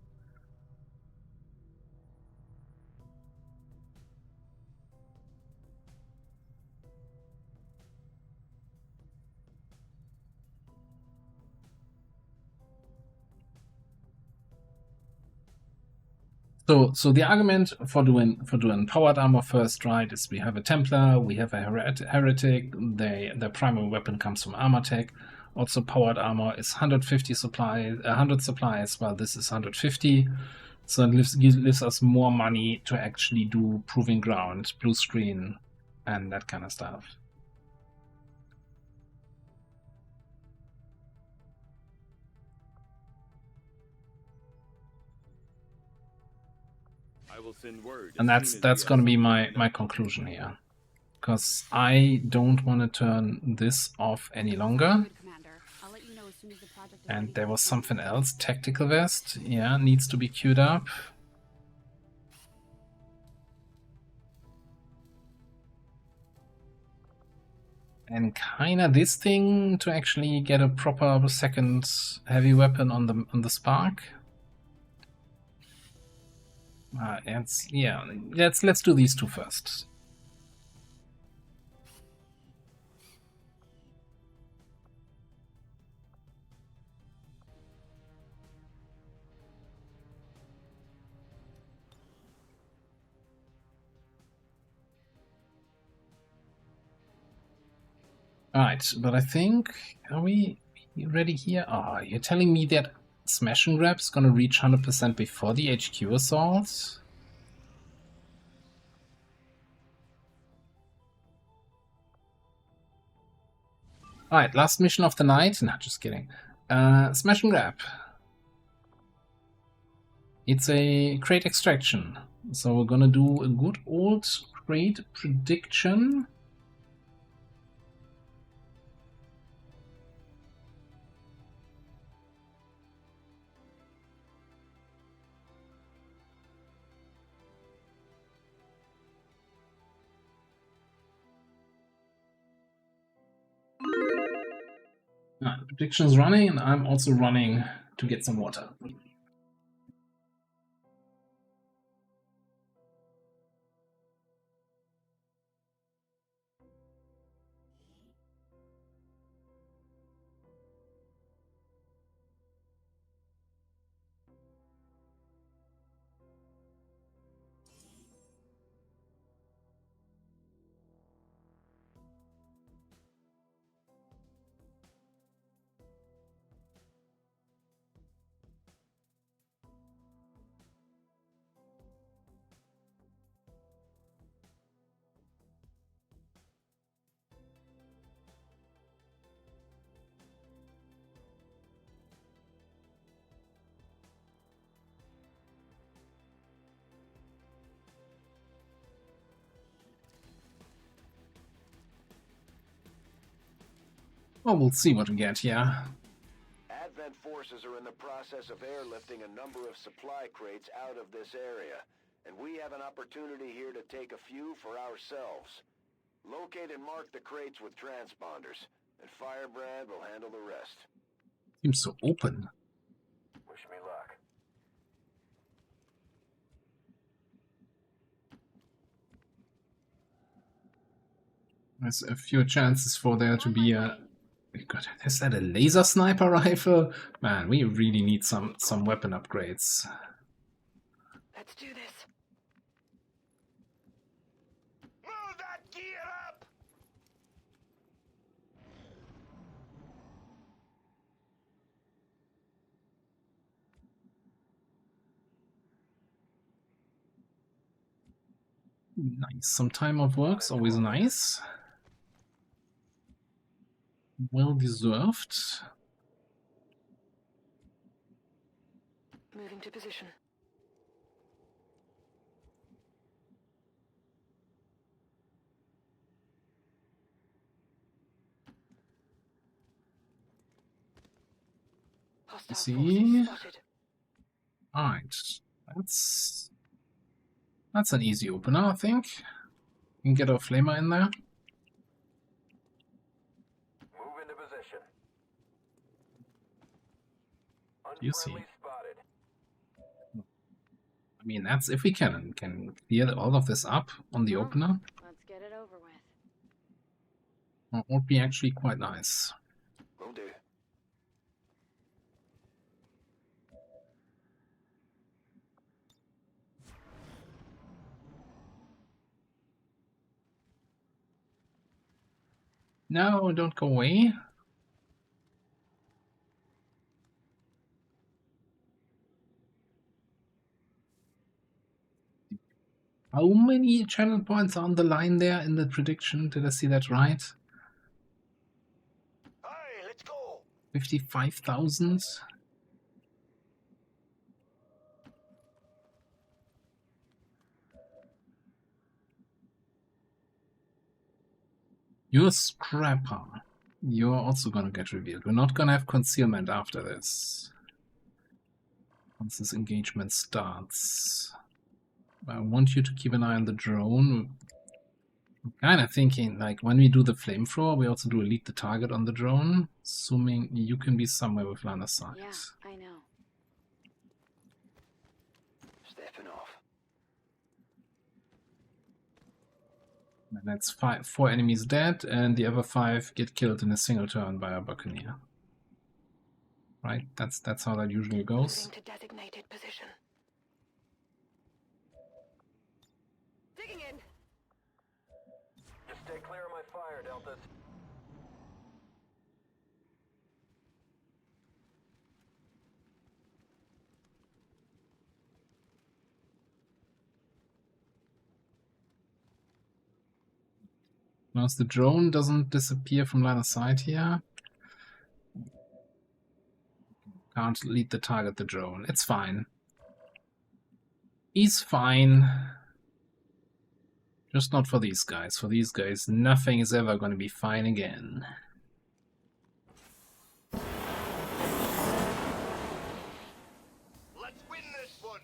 So the argument for doing powered armor first, right, is we have a Templar, we have a heretic, the primary weapon comes from armor tech. Also powered armor is 150 supplies, 100 supplies, while this is 150. So it gives us more money to actually do proving ground, blue screen, and that kind of stuff. I will send word. And that's going to be my conclusion here, because I don't want to turn this off any longer. And there was something else, tactical vest, yeah, needs to be queued up. And kinda this thing to actually get a proper second heavy weapon on the spark. Let's do these two first. Alright, but I think, are we ready here? Oh, you're telling me that Smash and Grab is gonna reach 100% before the HQ assault? Alright, last mission of the night. Nah, just kidding. Smash and Grab. It's a crate extraction. So we're gonna do a good old crate prediction. Prediction is running, and I'm also running to get some water. Well, we'll see what we get here. Advent forces are in the process of airlifting a number of supply crates out of this area, and we have an opportunity here to take a few for ourselves. Locate and mark the crates with transponders, and Firebrand will handle the rest. Seems so open. Wish me luck. There's a few chances for there to be a... God, is that a laser sniper rifle? Man, we really need some weapon upgrades. Let's do this. Move that gear up! Nice. Some time off work's always nice. Well deserved. Moving to position. Hostile See? forces spotted. Alright. That's an easy opener, I think. We can get our flamer in there. Move into position. You see. Unfriendly spotted. I mean, that's if we can clear all of this up on the opener. Let's get it over with. That would be actually quite nice. Will do. No, don't go away. How many channel points are on the line there in the prediction? Did I see that right? Hey, let's go. 55,000? You're a scrapper. You're also gonna get revealed. We're not gonna have concealment after this. Once this engagement starts. I want you to keep an eye on the drone. Kind of thinking, like, when we do the flamethrower, we also do elite the target on the drone, assuming you can be somewhere with line of sight. Yeah, I know. Stepping off. And that's 4 enemies dead, and the other 5 get killed in a single turn by a Buccaneer. Right? That's how that usually goes. Moving to designated position. Digging in. Just stay clear of my fire, Deltas. Notice the drone doesn't disappear from line of sight here. Can't lead the target the drone. It's fine. He's fine. Just not for these guys. For these guys, nothing is ever going to be fine again. Let's win this one!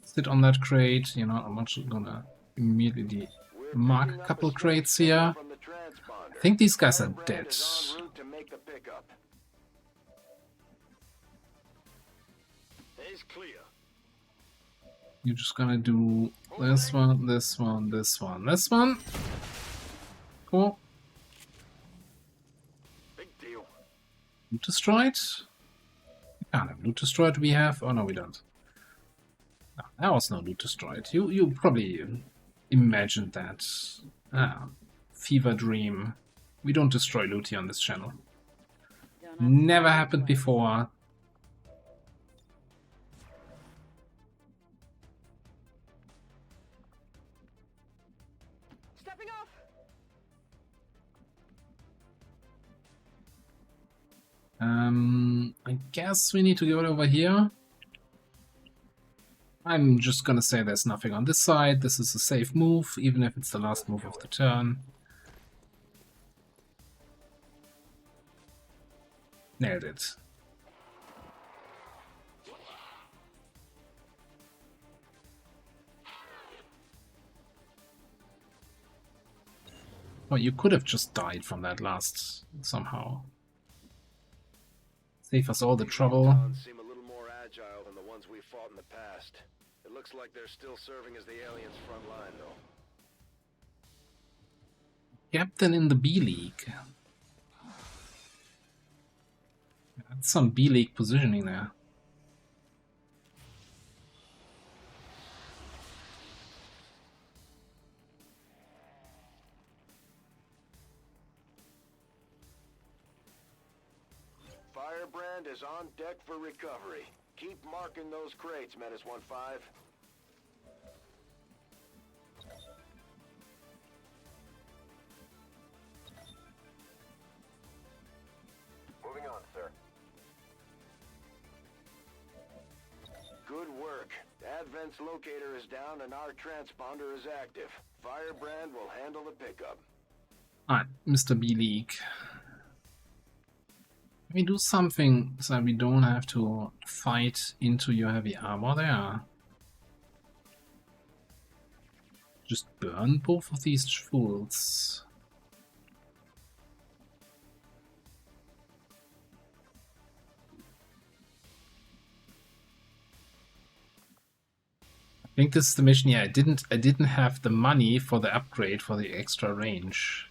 Sit on that crate. You know, I'm just gonna immediately mark a couple crates here. I think these guys are dead. You're just gonna do this one, this one, this one, this one. Cool. Big deal. Loot destroyed? We can't have loot destroyed. We have. Oh no, we don't. No, there was no loot destroyed. You probably imagined that. Ah, fever dream. We don't destroy loot here on this channel. Never happened before. Stepping off. I guess we need to go over here. I'm just gonna say there's nothing on this side. This is a safe move, even if it's the last move of the turn. Nailed it. Oh, you could have just died from that last somehow. Save us all the trouble. Seem a little more agile than the ones we fought in the past. It looks like they're still serving as the aliens' front line, though. Captain in the B-League. That's some B-League positioning there. Firebrand is on deck for recovery. Keep marking those crates, Menace 1-5. Moving on, sir. Good work. Advent's locator is down and our transponder is active. Firebrand will handle the pickup. Alright, Mr. B-League. Let me do something so that we don't have to fight into your heavy armor there. Just burn both of these fools. I think this is the mission. Yeah, I didn't have the money for the upgrade for the extra range.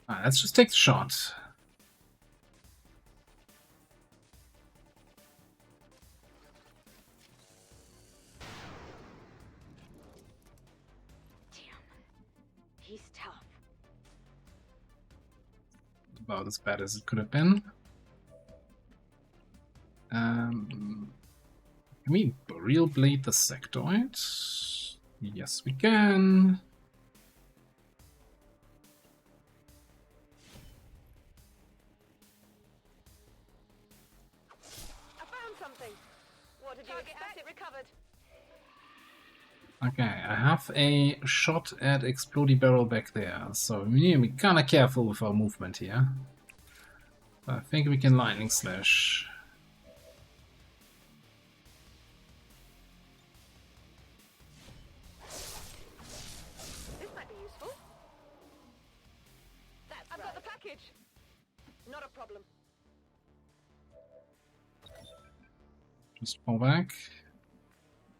Alright, let's just take the shot. Damn. He's tough. About as bad as it could have been. Can we Burial Blade the sectoid? Yes, we can. I found something. spotted you. Get asset recovered. Okay, I have a shot at Explodey Barrel back there, so we need to be kind of careful with our movement here. But I think we can Lightning Slash. This might be useful. I've got the package. Not a problem. Just fall back.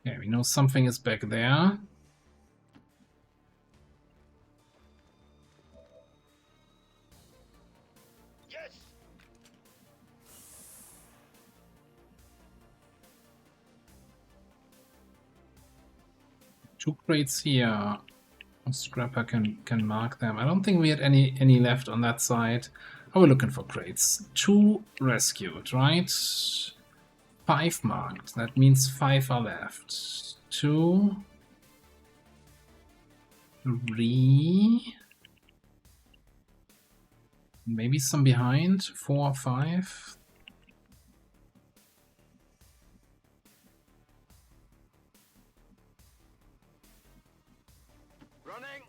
Okay, we know something is back there. Yes. 2 crates here. Scrapper can mark them. I don't think we had any left on that side. Oh, we're looking for crates. 2 rescued, right? 5 marked. That means 5 are left. 2, 3, maybe some behind. 4, 5. Running.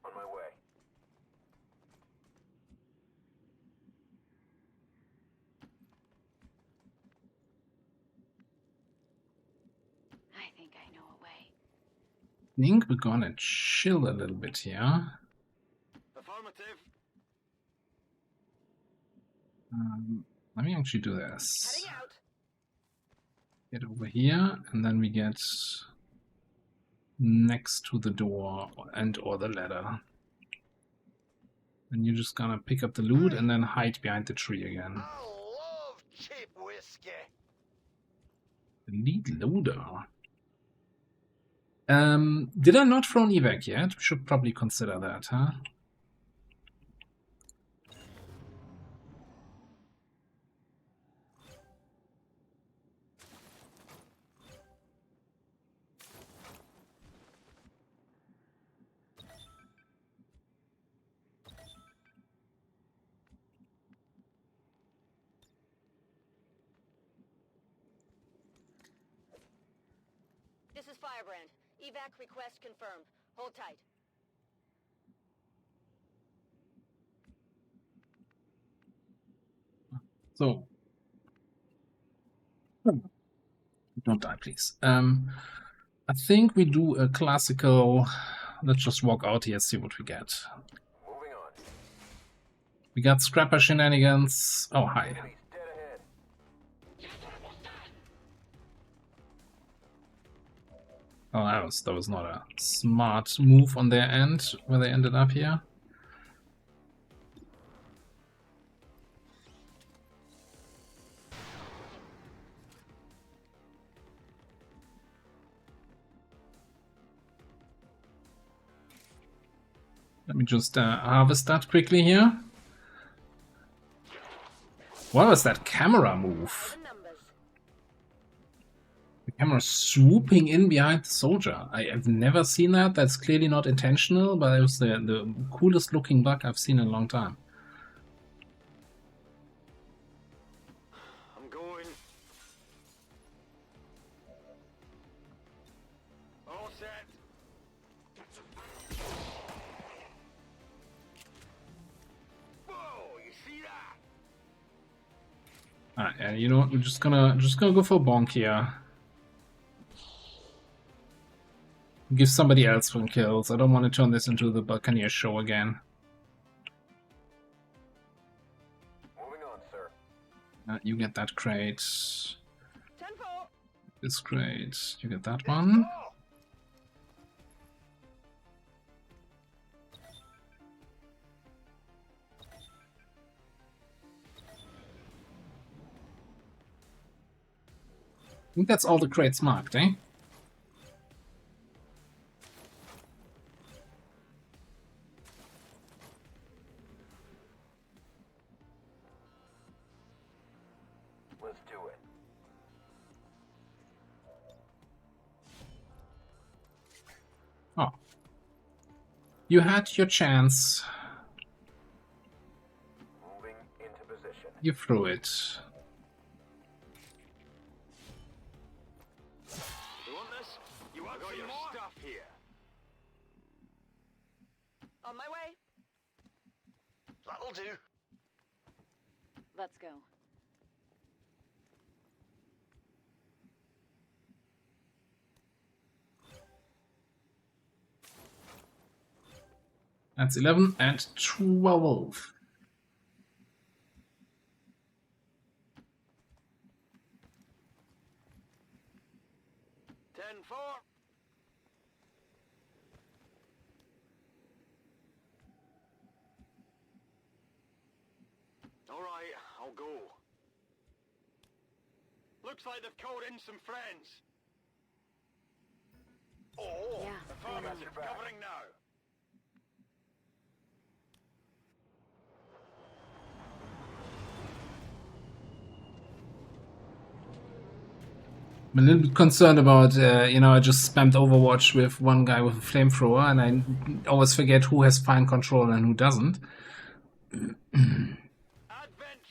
On my way. I think I know a way. I think we're gonna chill a little bit here. Affirmative. Let me actually do this. Heading out. Get over here, and then we get next to the door and or the ladder. And you're just gonna pick up the loot and then hide behind the tree again. I love cheap whiskey. Elite loader. Did I not throw an evac yet? We should probably consider that, huh? This is Firebrand. Evac request confirmed. Hold tight. So, don't die, please. I think we do a classical. Let's just walk out here, see what we get. Moving on. We got Scrapper shenanigans. Oh, hi. Enemies dead ahead. Oh, that was not a smart move on their end where they ended up here. Let me just harvest that quickly here. What was that camera move? The numbers. The camera swooping in behind the soldier. I've never seen that. That's clearly not intentional, but it was the coolest looking bug I've seen in a long time. I'm going. All set. Whoa, you see that? Alright, yeah, you know what? We're just gonna go for a bonk here. Give somebody else some kills. I don't want to turn this into the Buccaneer show again. Moving on, sir. You get that crate. 10-4. This crate. You get that one. Oh, think that's all the crates marked, eh? Let's do it. Oh. You had your chance. Moving into position. You threw it. You want this? You want some your more? Stuff here. On my way. That'll do. Let's go. That's 11 and 12. Alright, I'll go. Looks like they've called in some friends. Oh, Yeah, affirmative. Covering now. I'm a little bit concerned about, you know, I just spammed Overwatch with one guy with a flamethrower, and I always forget who has fine control and who doesn't. Advent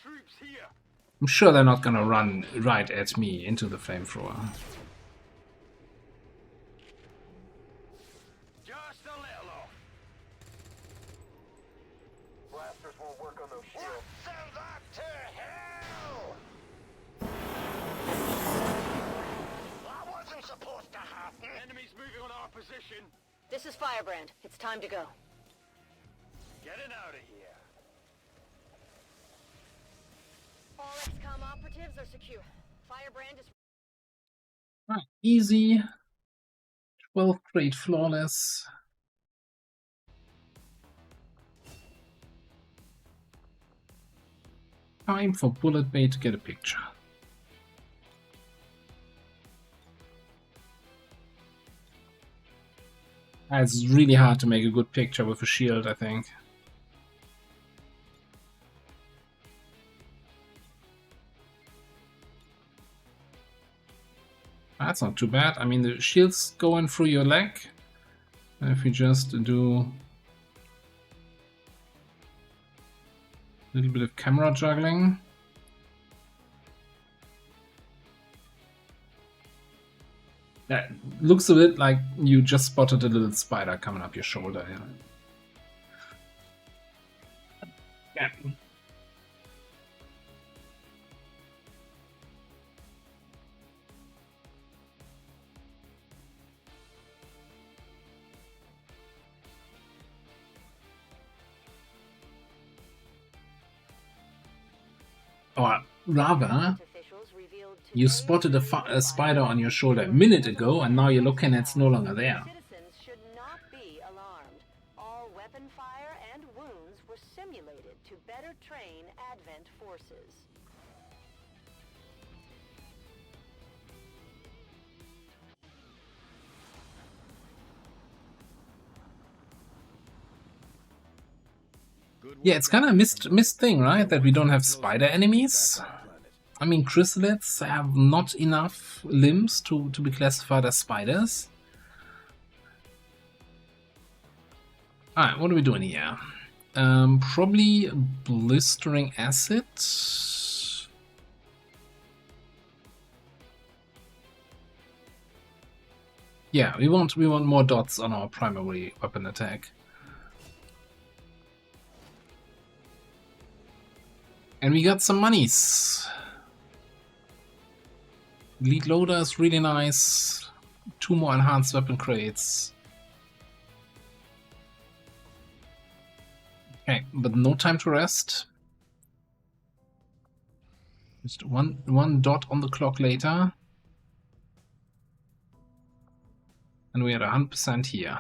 troops here. I'm sure they're not gonna run right at me into the flamethrower. Just a little off. Blasters won't work on those shields. Send that to hell! That wasn't supposed to happen. Enemies moving on our position. This is Firebrand. It's time to go. Getting out of here. All XCOM operatives are secure. Firebrand is... Right, easy. 12 crate flawless. Time for Bullet Bay to get a picture. It's really hard to make a good picture with a shield, I think. That's not too bad. I mean, the shield's going through your leg. And if you just do a little bit of camera juggling. That looks a bit like you just spotted a little spider coming up your shoulder. Yeah. Or rather, you spotted a spider on your shoulder a minute ago, and now you're looking and it's no longer there. Citizens should not be alarmed. All weapon fire and wounds were simulated to better train Advent forces. Yeah, it's kind of a missed thing, right? That we don't have spider enemies. I mean, chrysalids have not enough limbs to be classified as spiders. Alright, what are we doing here? Probably blistering acid. Yeah, we want more dots on our primary weapon attack. And we got some monies. Lead loader is really nice. 2 more enhanced weapon crates. Okay, but no time to rest. Just one dot on the clock later. And we are 100% here.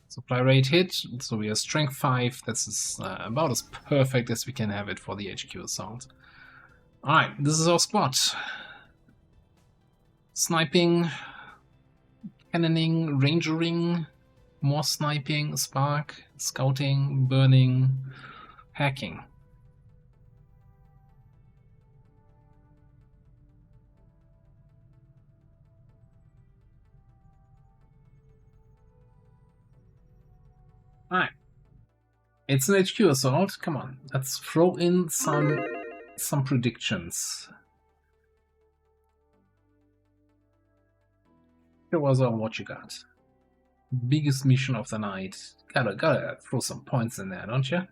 Supply rate hit, so we are strength 5. That's about as perfect as we can have it for the HQ assault. Alright, this is our spot. Sniping, cannoning, rangering, more sniping, spark, scouting, burning, hacking. Alright. It's an HQ assault. Come on, let's throw in some predictions. Show us what you got. Biggest mission of the night. Gotta throw some points in there, don't you?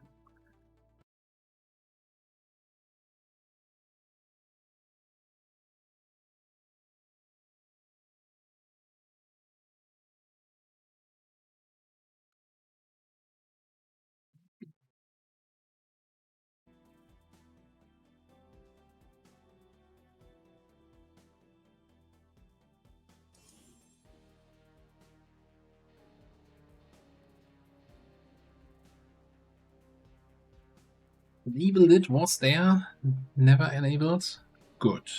The evil lid was there, never enabled. Good.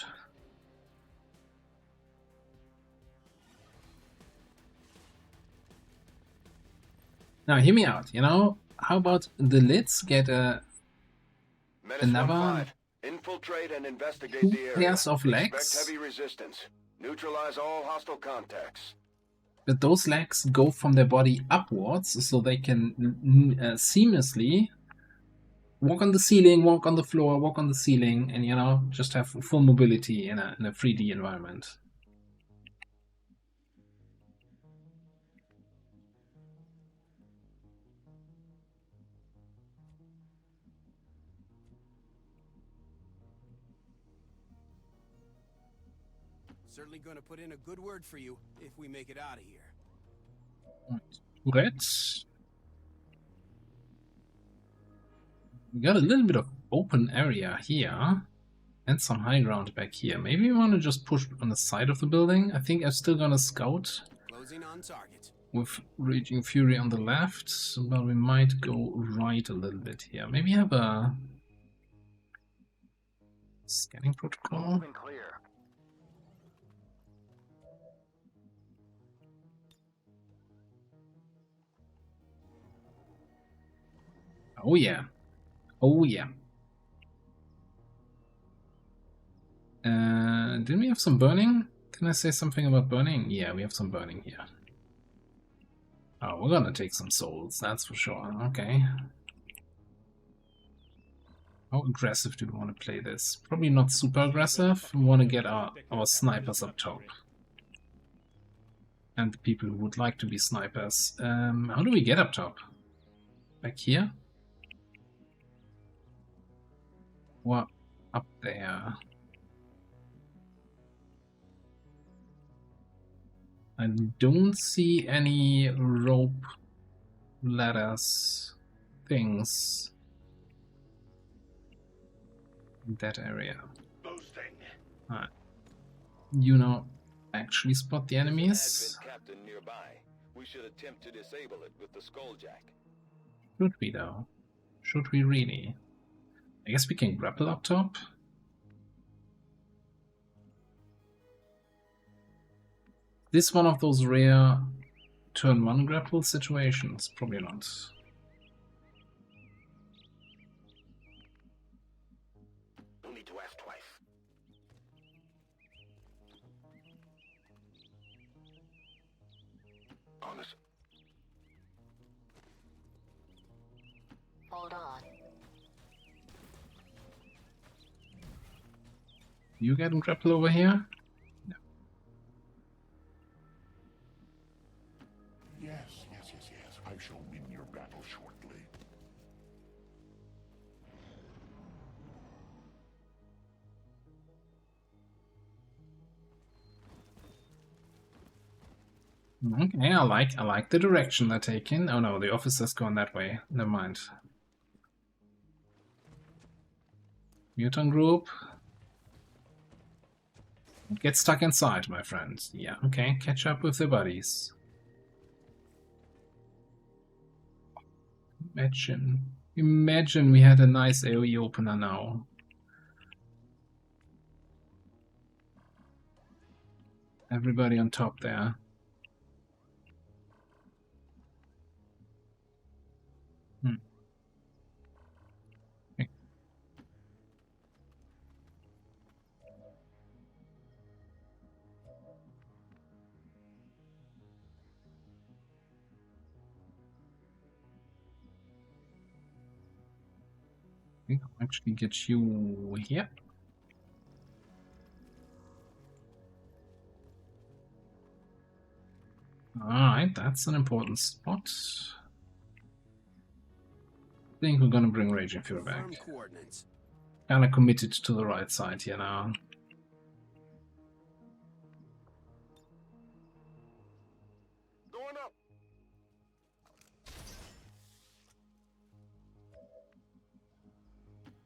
Now hear me out, you know? How about the lids get another infiltrate and investigate 2 the area. pairs of legs? Expect heavy resistance. Neutralize all hostile contacts. But those legs go from their body upwards, so they can seamlessly walk on the ceiling, walk on the floor, walk on the ceiling, and, you know, just have full mobility in a 3D environment. Certainly going to put in a good word for you if we make it out of here. Turrets. We got a little bit of open area here and some high ground back here. Maybe we want to just push on the side of the building. I think I'm still gonna scout Closing on target. with Raging Fury on the left, but we might go right a little bit here. Maybe have a scanning protocol. Clear. Oh yeah. Oh yeah. Didn't we have some burning? Can I say something about burning? Yeah, we have some burning here. Oh, we're gonna take some souls, that's for sure. Okay. How aggressive do we want to play this? Probably not super aggressive. We want to get our snipers up top. And the people who would like to be snipers. How do we get up top? Back here? What? Up there? I don't see any rope, ladders, things in that area. Boosting. Alright. You know, actually spot the enemies. Captain nearby. We should attempt to disable it with the Skulljack. Should we though? Should we really? I guess we can grapple up top. This one of those rare turn 1 grapple situations? Probably not. No need to ask twice. Honest. Hold on. You get a grapple over here? No. Yes. I shall win your battle shortly. Okay, I like the direction they're taking. Oh no, the officer's going that way. Never mind. Mutant group. Get stuck inside, my friend. Yeah, okay, catch up with the buddies. Imagine we had a nice AoE opener now. Everybody on top there. Hmm. Okay. I'll actually get you here. Alright, that's an important spot. I think we're gonna bring Raging Fury back. Confirm coordinates. Kinda committed to the right side here now. Going up.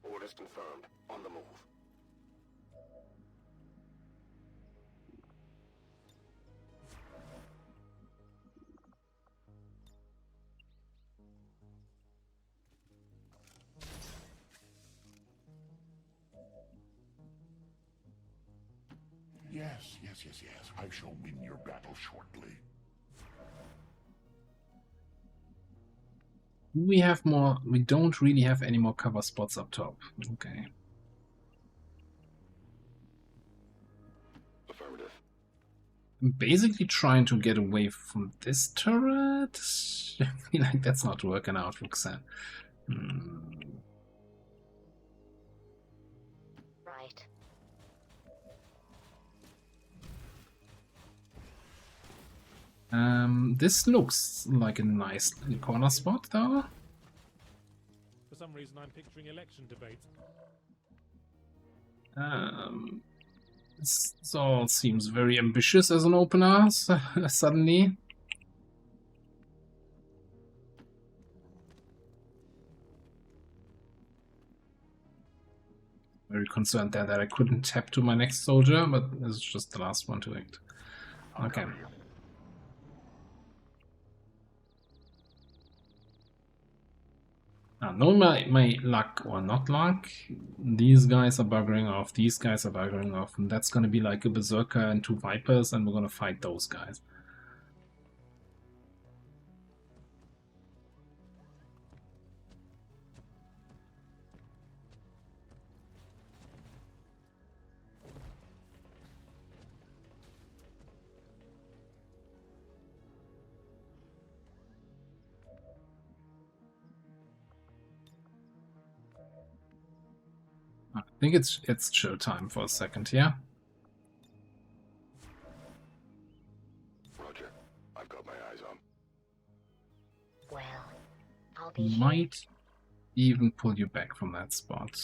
Orders confirmed. On the move. Yes, yes, yes, yes. I shall win your battle shortly. We have more. We don't really have any more cover spots up top. Okay. Affirmative. I'm basically trying to get away from this turret. I feel like that's not working out, Roxanne. Right. This looks like a nice corner spot, though. For some reason, I'm picturing election debate. This all seems very ambitious as an opener, suddenly. Very concerned there that I couldn't tap to my next soldier, but this is just the last one to act. Okay. Now, knowing my luck or not luck, these guys are buggering off, these guys are buggering off, and that's gonna be like a Berserker and 2 Vipers, and we're gonna fight those guys. I think it's chill time for a second here. Roger. I've got my eyes on. Well, I'll be here. Might even pull you back from that spot.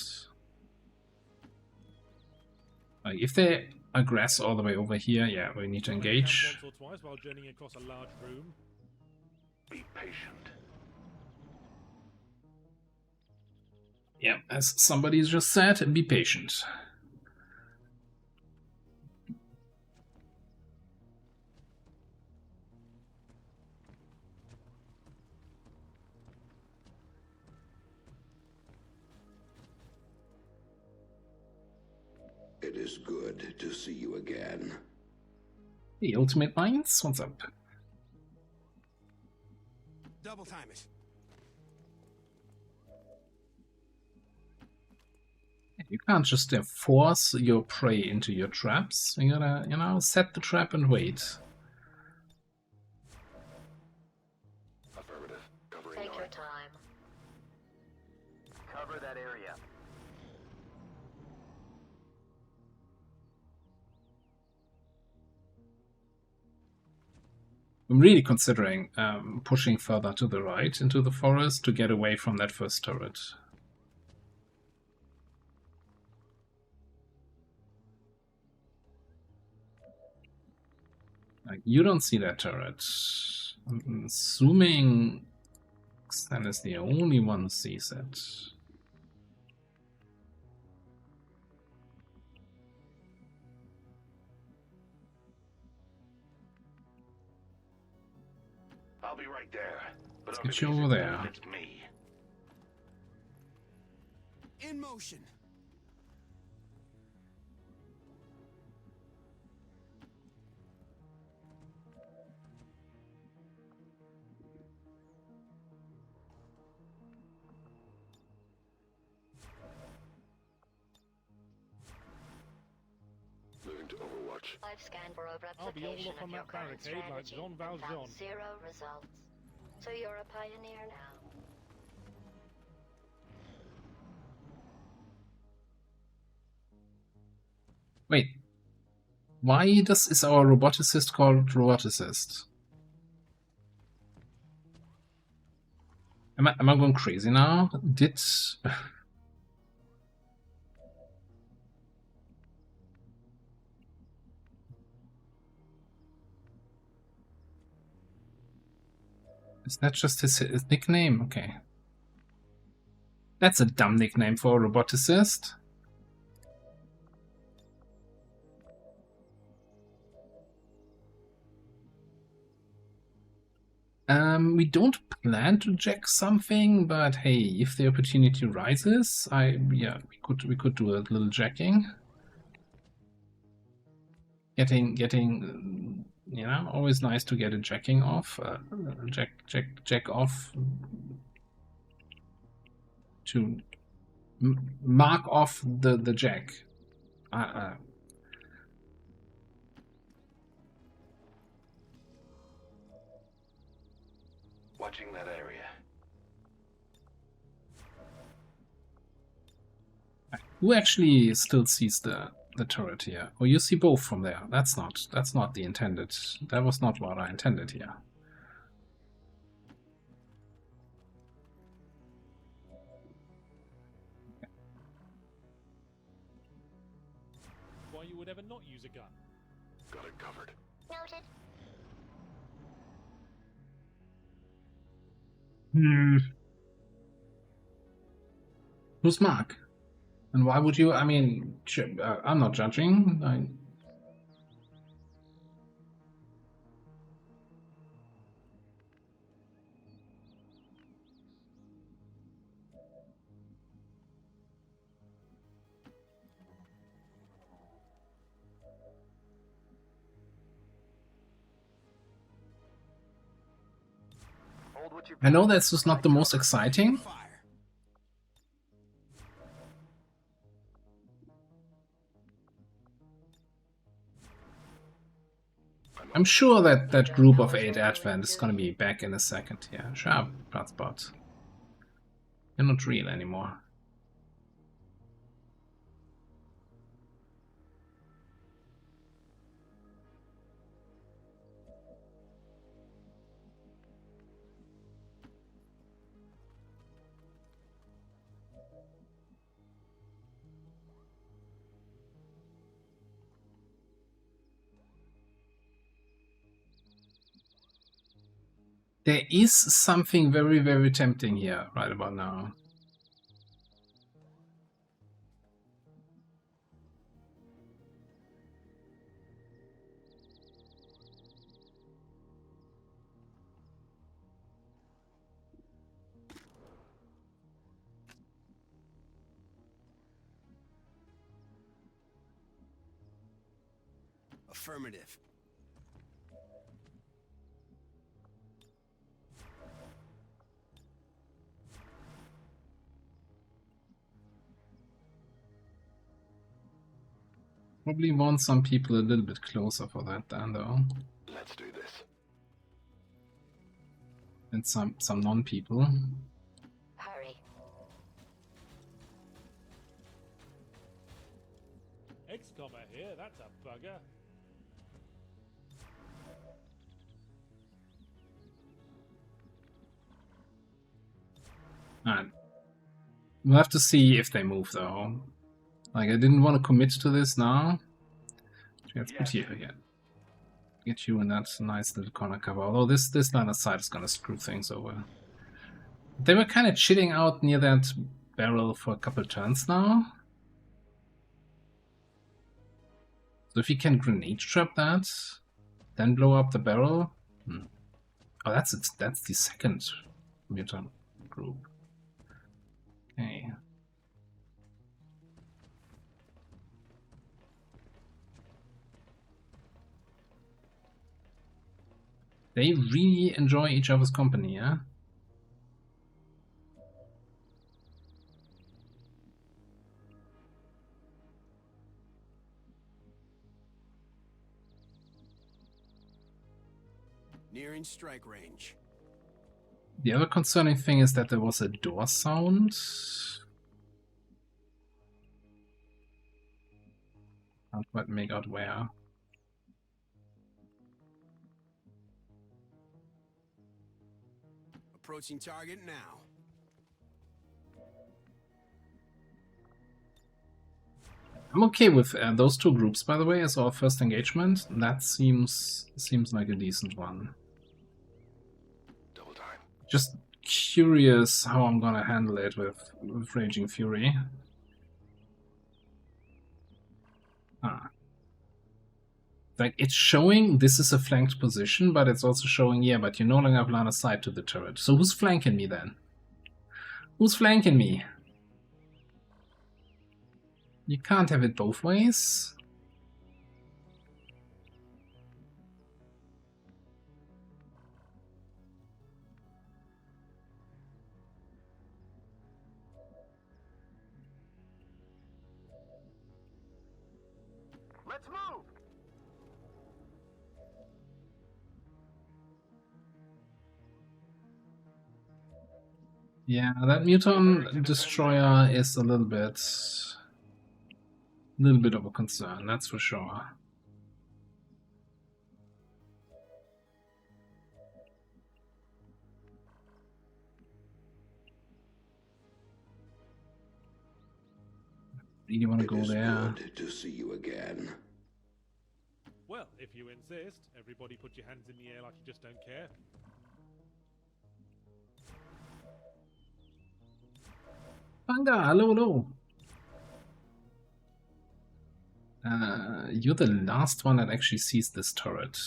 Like if they aggress all the way over here, yeah, we need to engage. Once or twice while journeying across a large room. Be patient. Yeah, as somebody just said, be patient. It is good to see you again. Hey, Ultimate Minds, what's up? Double time it. You can't just force your prey into your traps. You gotta, you know, set the trap and wait. Affirmative. Covering Take your north. time. Cover that area. I'm really considering pushing further to the right into the forest to get away from that first turret. Like, you don't see that turret. I'm assuming Stan is the only one who sees it. I'll be right there. But Let's get you over there. It's me. In motion. I've scanned for a I'll be all replication up on of your that current barricade like strategy Jean and Valjean. found 0 results. So you're a pioneer now. Wait. Why is our roboticist called roboticist? Am I going crazy now? Is that just his nickname? Okay. That's a dumb nickname for a roboticist. We don't plan to jack something, but hey, if the opportunity rises, we could do a little jacking. Getting, you know, always nice to get a jacking off, jack off to mark off the jack. Watching that area. Who actually still sees the turret here? Oh, you see both from there. That's not the intended. That was not what I intended here. Why you would ever not use a gun? Got it covered. Noted. Who's Mark? And why would you? I mean, I'm not judging. I know this is not the most exciting. I'm sure that that group of 8 Advent is gonna be back in a second here. Sharp, Bloodspot. You're not real anymore. There is something very, very tempting here right about now. Affirmative. Probably want some people a little bit closer for that then, though. Let's do this. And some non-people. Hurry. XCOMer here, that's a bugger. Alright. We'll have to see if they move, though. Like, I didn't want to commit to this now. Let's put you again. Get you in that nice little corner cover. Although this line of sight is gonna screw things over. They were kind of chilling out near that barrel for a couple turns now. So if you can grenade trap that, then blow up the barrel. Oh, that's the second mutant group. Okay. They really enjoy each other's company, yeah? Nearing strike range. The other concerning thing is that there was a door sound. Can't quite make out where. Approaching target now. I'm okay with those two groups, by the way, as our first engagement. That seems like a decent one. Double time. Just curious how I'm gonna handle it with Raging Fury. Like, it's showing this is a flanked position, but it's also showing, yeah, but you no longer have line of sight to the turret. So who's flanking me then? Who's flanking me? You can't have it both ways. Let's move! Yeah, that Muton Destroyer is a little bit of a concern, that's for sure. Really want to go there. Good to see you again. Well, if you insist, everybody put your hands in the air like you just don't care. Panga, hello. You're the last one that actually sees this turret.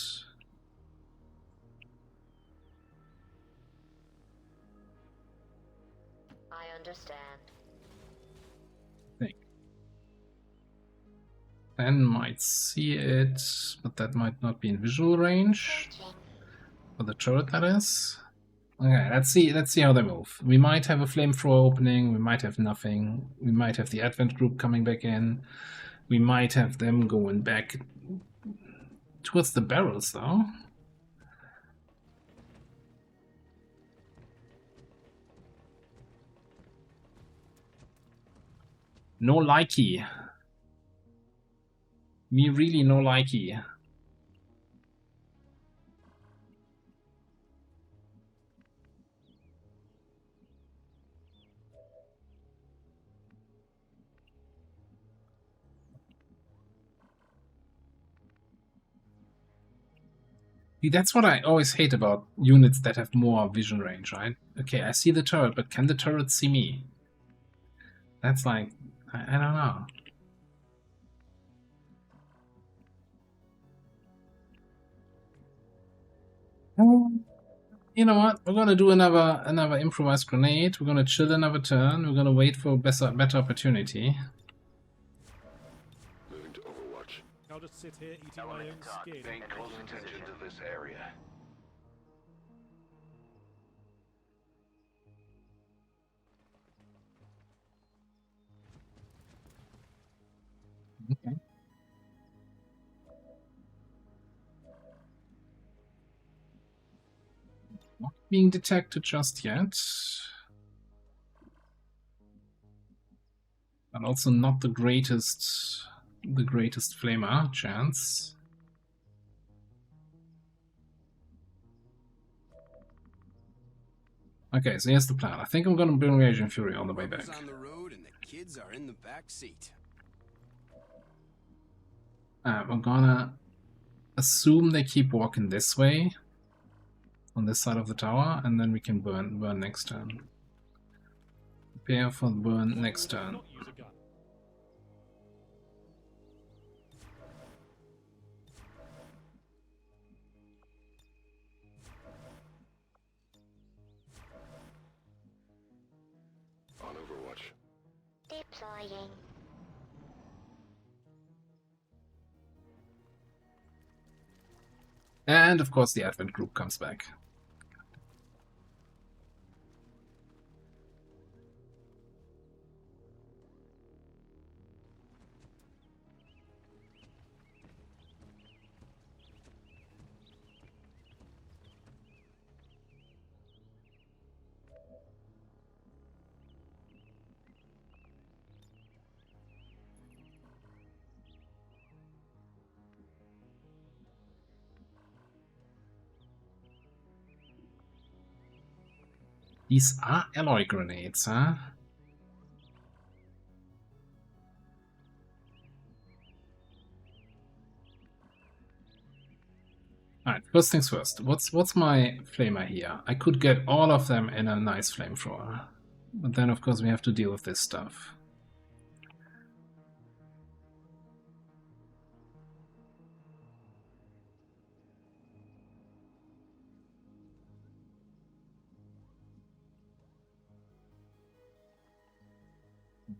I understand. Ben might see it, but that might not be in visual range. For the turret, that is. Okay, let's see how they move. We might have a flamethrower opening, we might have nothing, we might have the Advent group coming back in, we might have them going back towards the barrels though. No likey. Me really no likey. See, that's what I always hate about units that have more vision range, right? Okay, I see the turret, but can the turret see me? That's like, I don't know. You know what? We're gonna do another improvised grenade. We're gonna chill another turn. We're gonna wait for a better opportunity. Moving to Overwatch. I'll just sit here eating my own skin. Paying close attention to this area. Okay. Not being detected just yet. But also not the greatest flamer chance. Okay, so here's the plan. I think I'm gonna bring Raging Fury on the way back. On the road and the kids are in the back seat. We're gonna assume they keep walking this way on this side of the tower, and then we can burn next turn. Prepare for burn next turn. On Overwatch. Deploying. And of course the Advent group comes back. These are alloy grenades, huh? Alright, first things first. What's my flamer here? I could get all of them in a nice flamethrower. But then of course we have to deal with this stuff.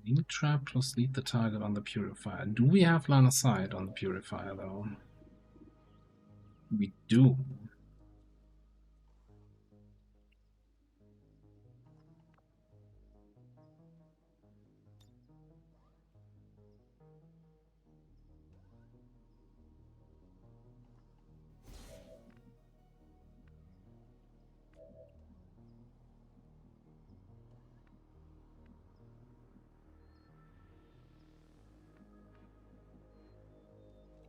Lead trap plus lead the target on the purifier. Do we have line of sight on the purifier though? We do.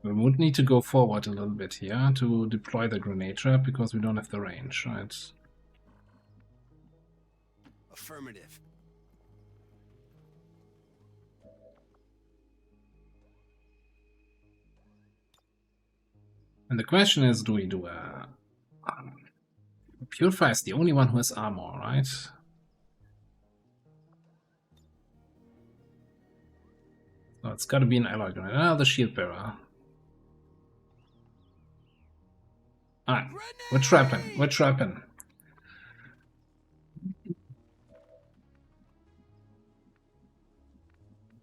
We would need to go forward a little bit here to deploy the grenade trap because we don't have the range, right? Affirmative. And the question is, do we do a... Purifier is the only one who has armor, right? So it's gotta be an alloy grenade. Ah, the shield bearer. Alright, we're trapping, we're trapping.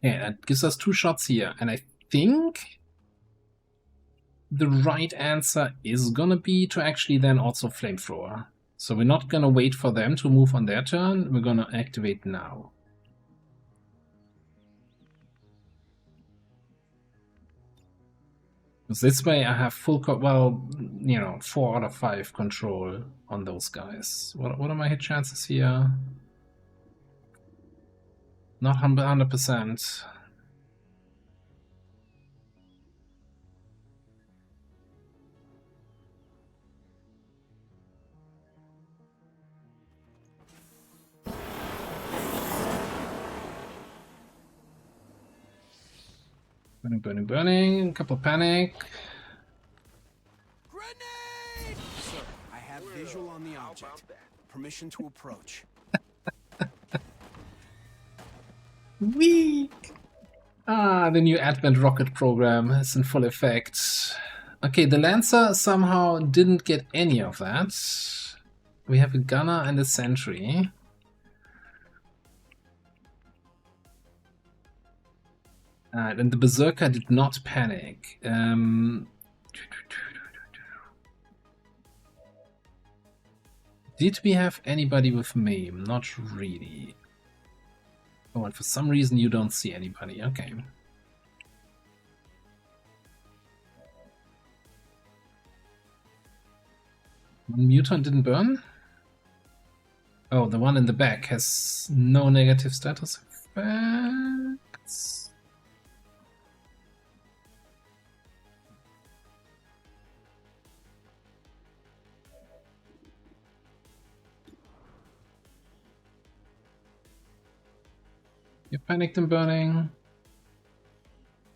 Yeah, that gives us 2 shots here, and I think the right answer is gonna be to actually then also flamethrower. So we're not gonna wait for them to move on their turn, we're gonna activate now. Because this way I have full, well, you know, 4 out of 5 control on those guys. What are my hit chances here? Not 100%. Burning, burning, burning. A couple panic. Grenade! Sir, I have visual on the object. Permission to approach. Whee! Ah, the new Advent rocket program is in full effect. Okay, the Lancer somehow didn't get any of that. We have a gunner and a sentry. And the Berserker did not panic. Did we have anybody with MAME? Not really. Oh, and for some reason you don't see anybody. Okay. Mutant didn't burn? Oh, the one in the back has no negative status effects. You're panicked and burning.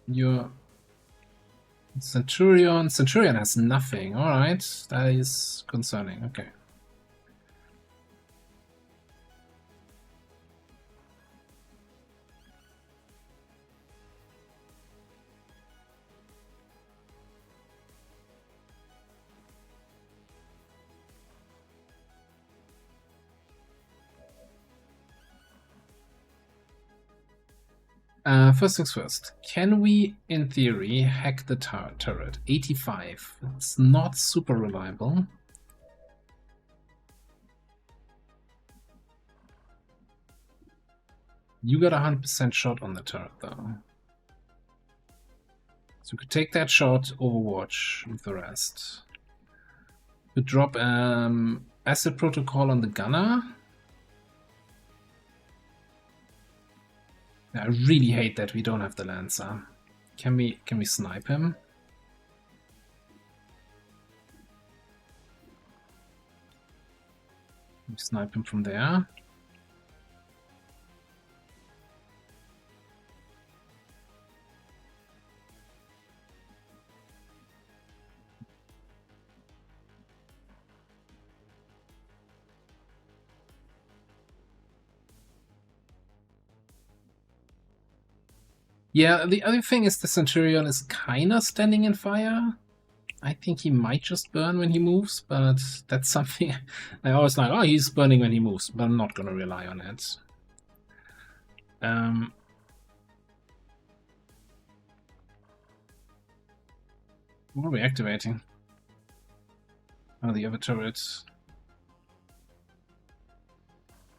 Your Centurion. Centurion has nothing. Alright. That is concerning. Okay. First things first, can we, in theory, hack the turret? 85. It's not super reliable. You got 100% shot on the turret, though. So we could take that shot, overwatch with the rest. We could drop acid protocol on the gunner. I really hate that we don't have the Lancer. Can we snipe him? Snipe him from there. Yeah, the other thing is the Centurion is kinda standing in fire. I think he might just burn when he moves, but that's something I always like, oh, he's burning when he moves, but I'm not gonna rely on it. What are we activating? Oh, the other turrets.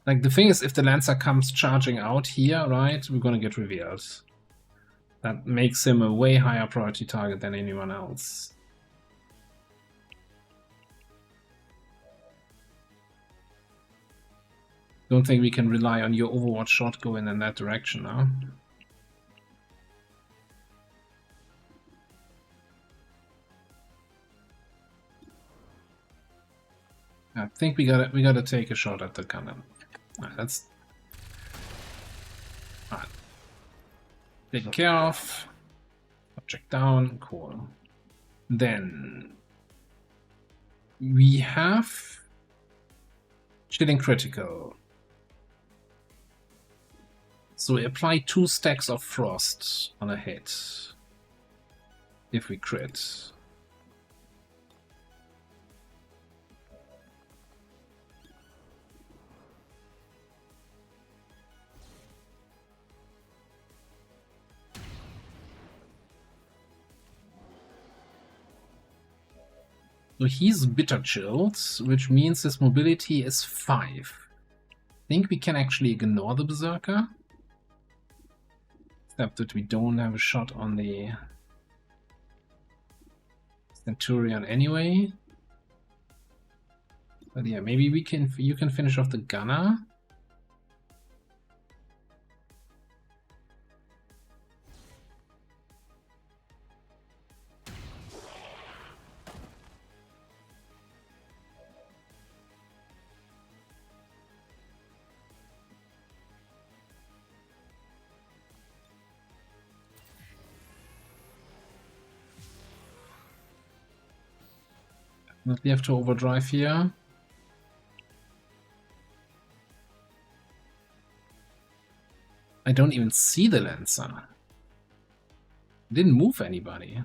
Like, the thing is, if the Lancer comes charging out here, right, we're gonna get revealed. That makes him a way higher priority target than anyone else. Don't think we can rely on your Overwatch shot going in that direction now. I think we gotta take a shot at the cannon. That's alright. Taken care of. Object down, cool. Then we have Chilling Critical. So we apply 2 stacks of frost on a hit if we crit. So he's bitter chilled, which means his mobility is 5. I think we can actually ignore the Berserker. Except that we don't have a shot on the Centurion anyway. But yeah, maybe you can finish off the Gunner. We have to overdrive here. I don't even see the Lancer. Didn't move anybody.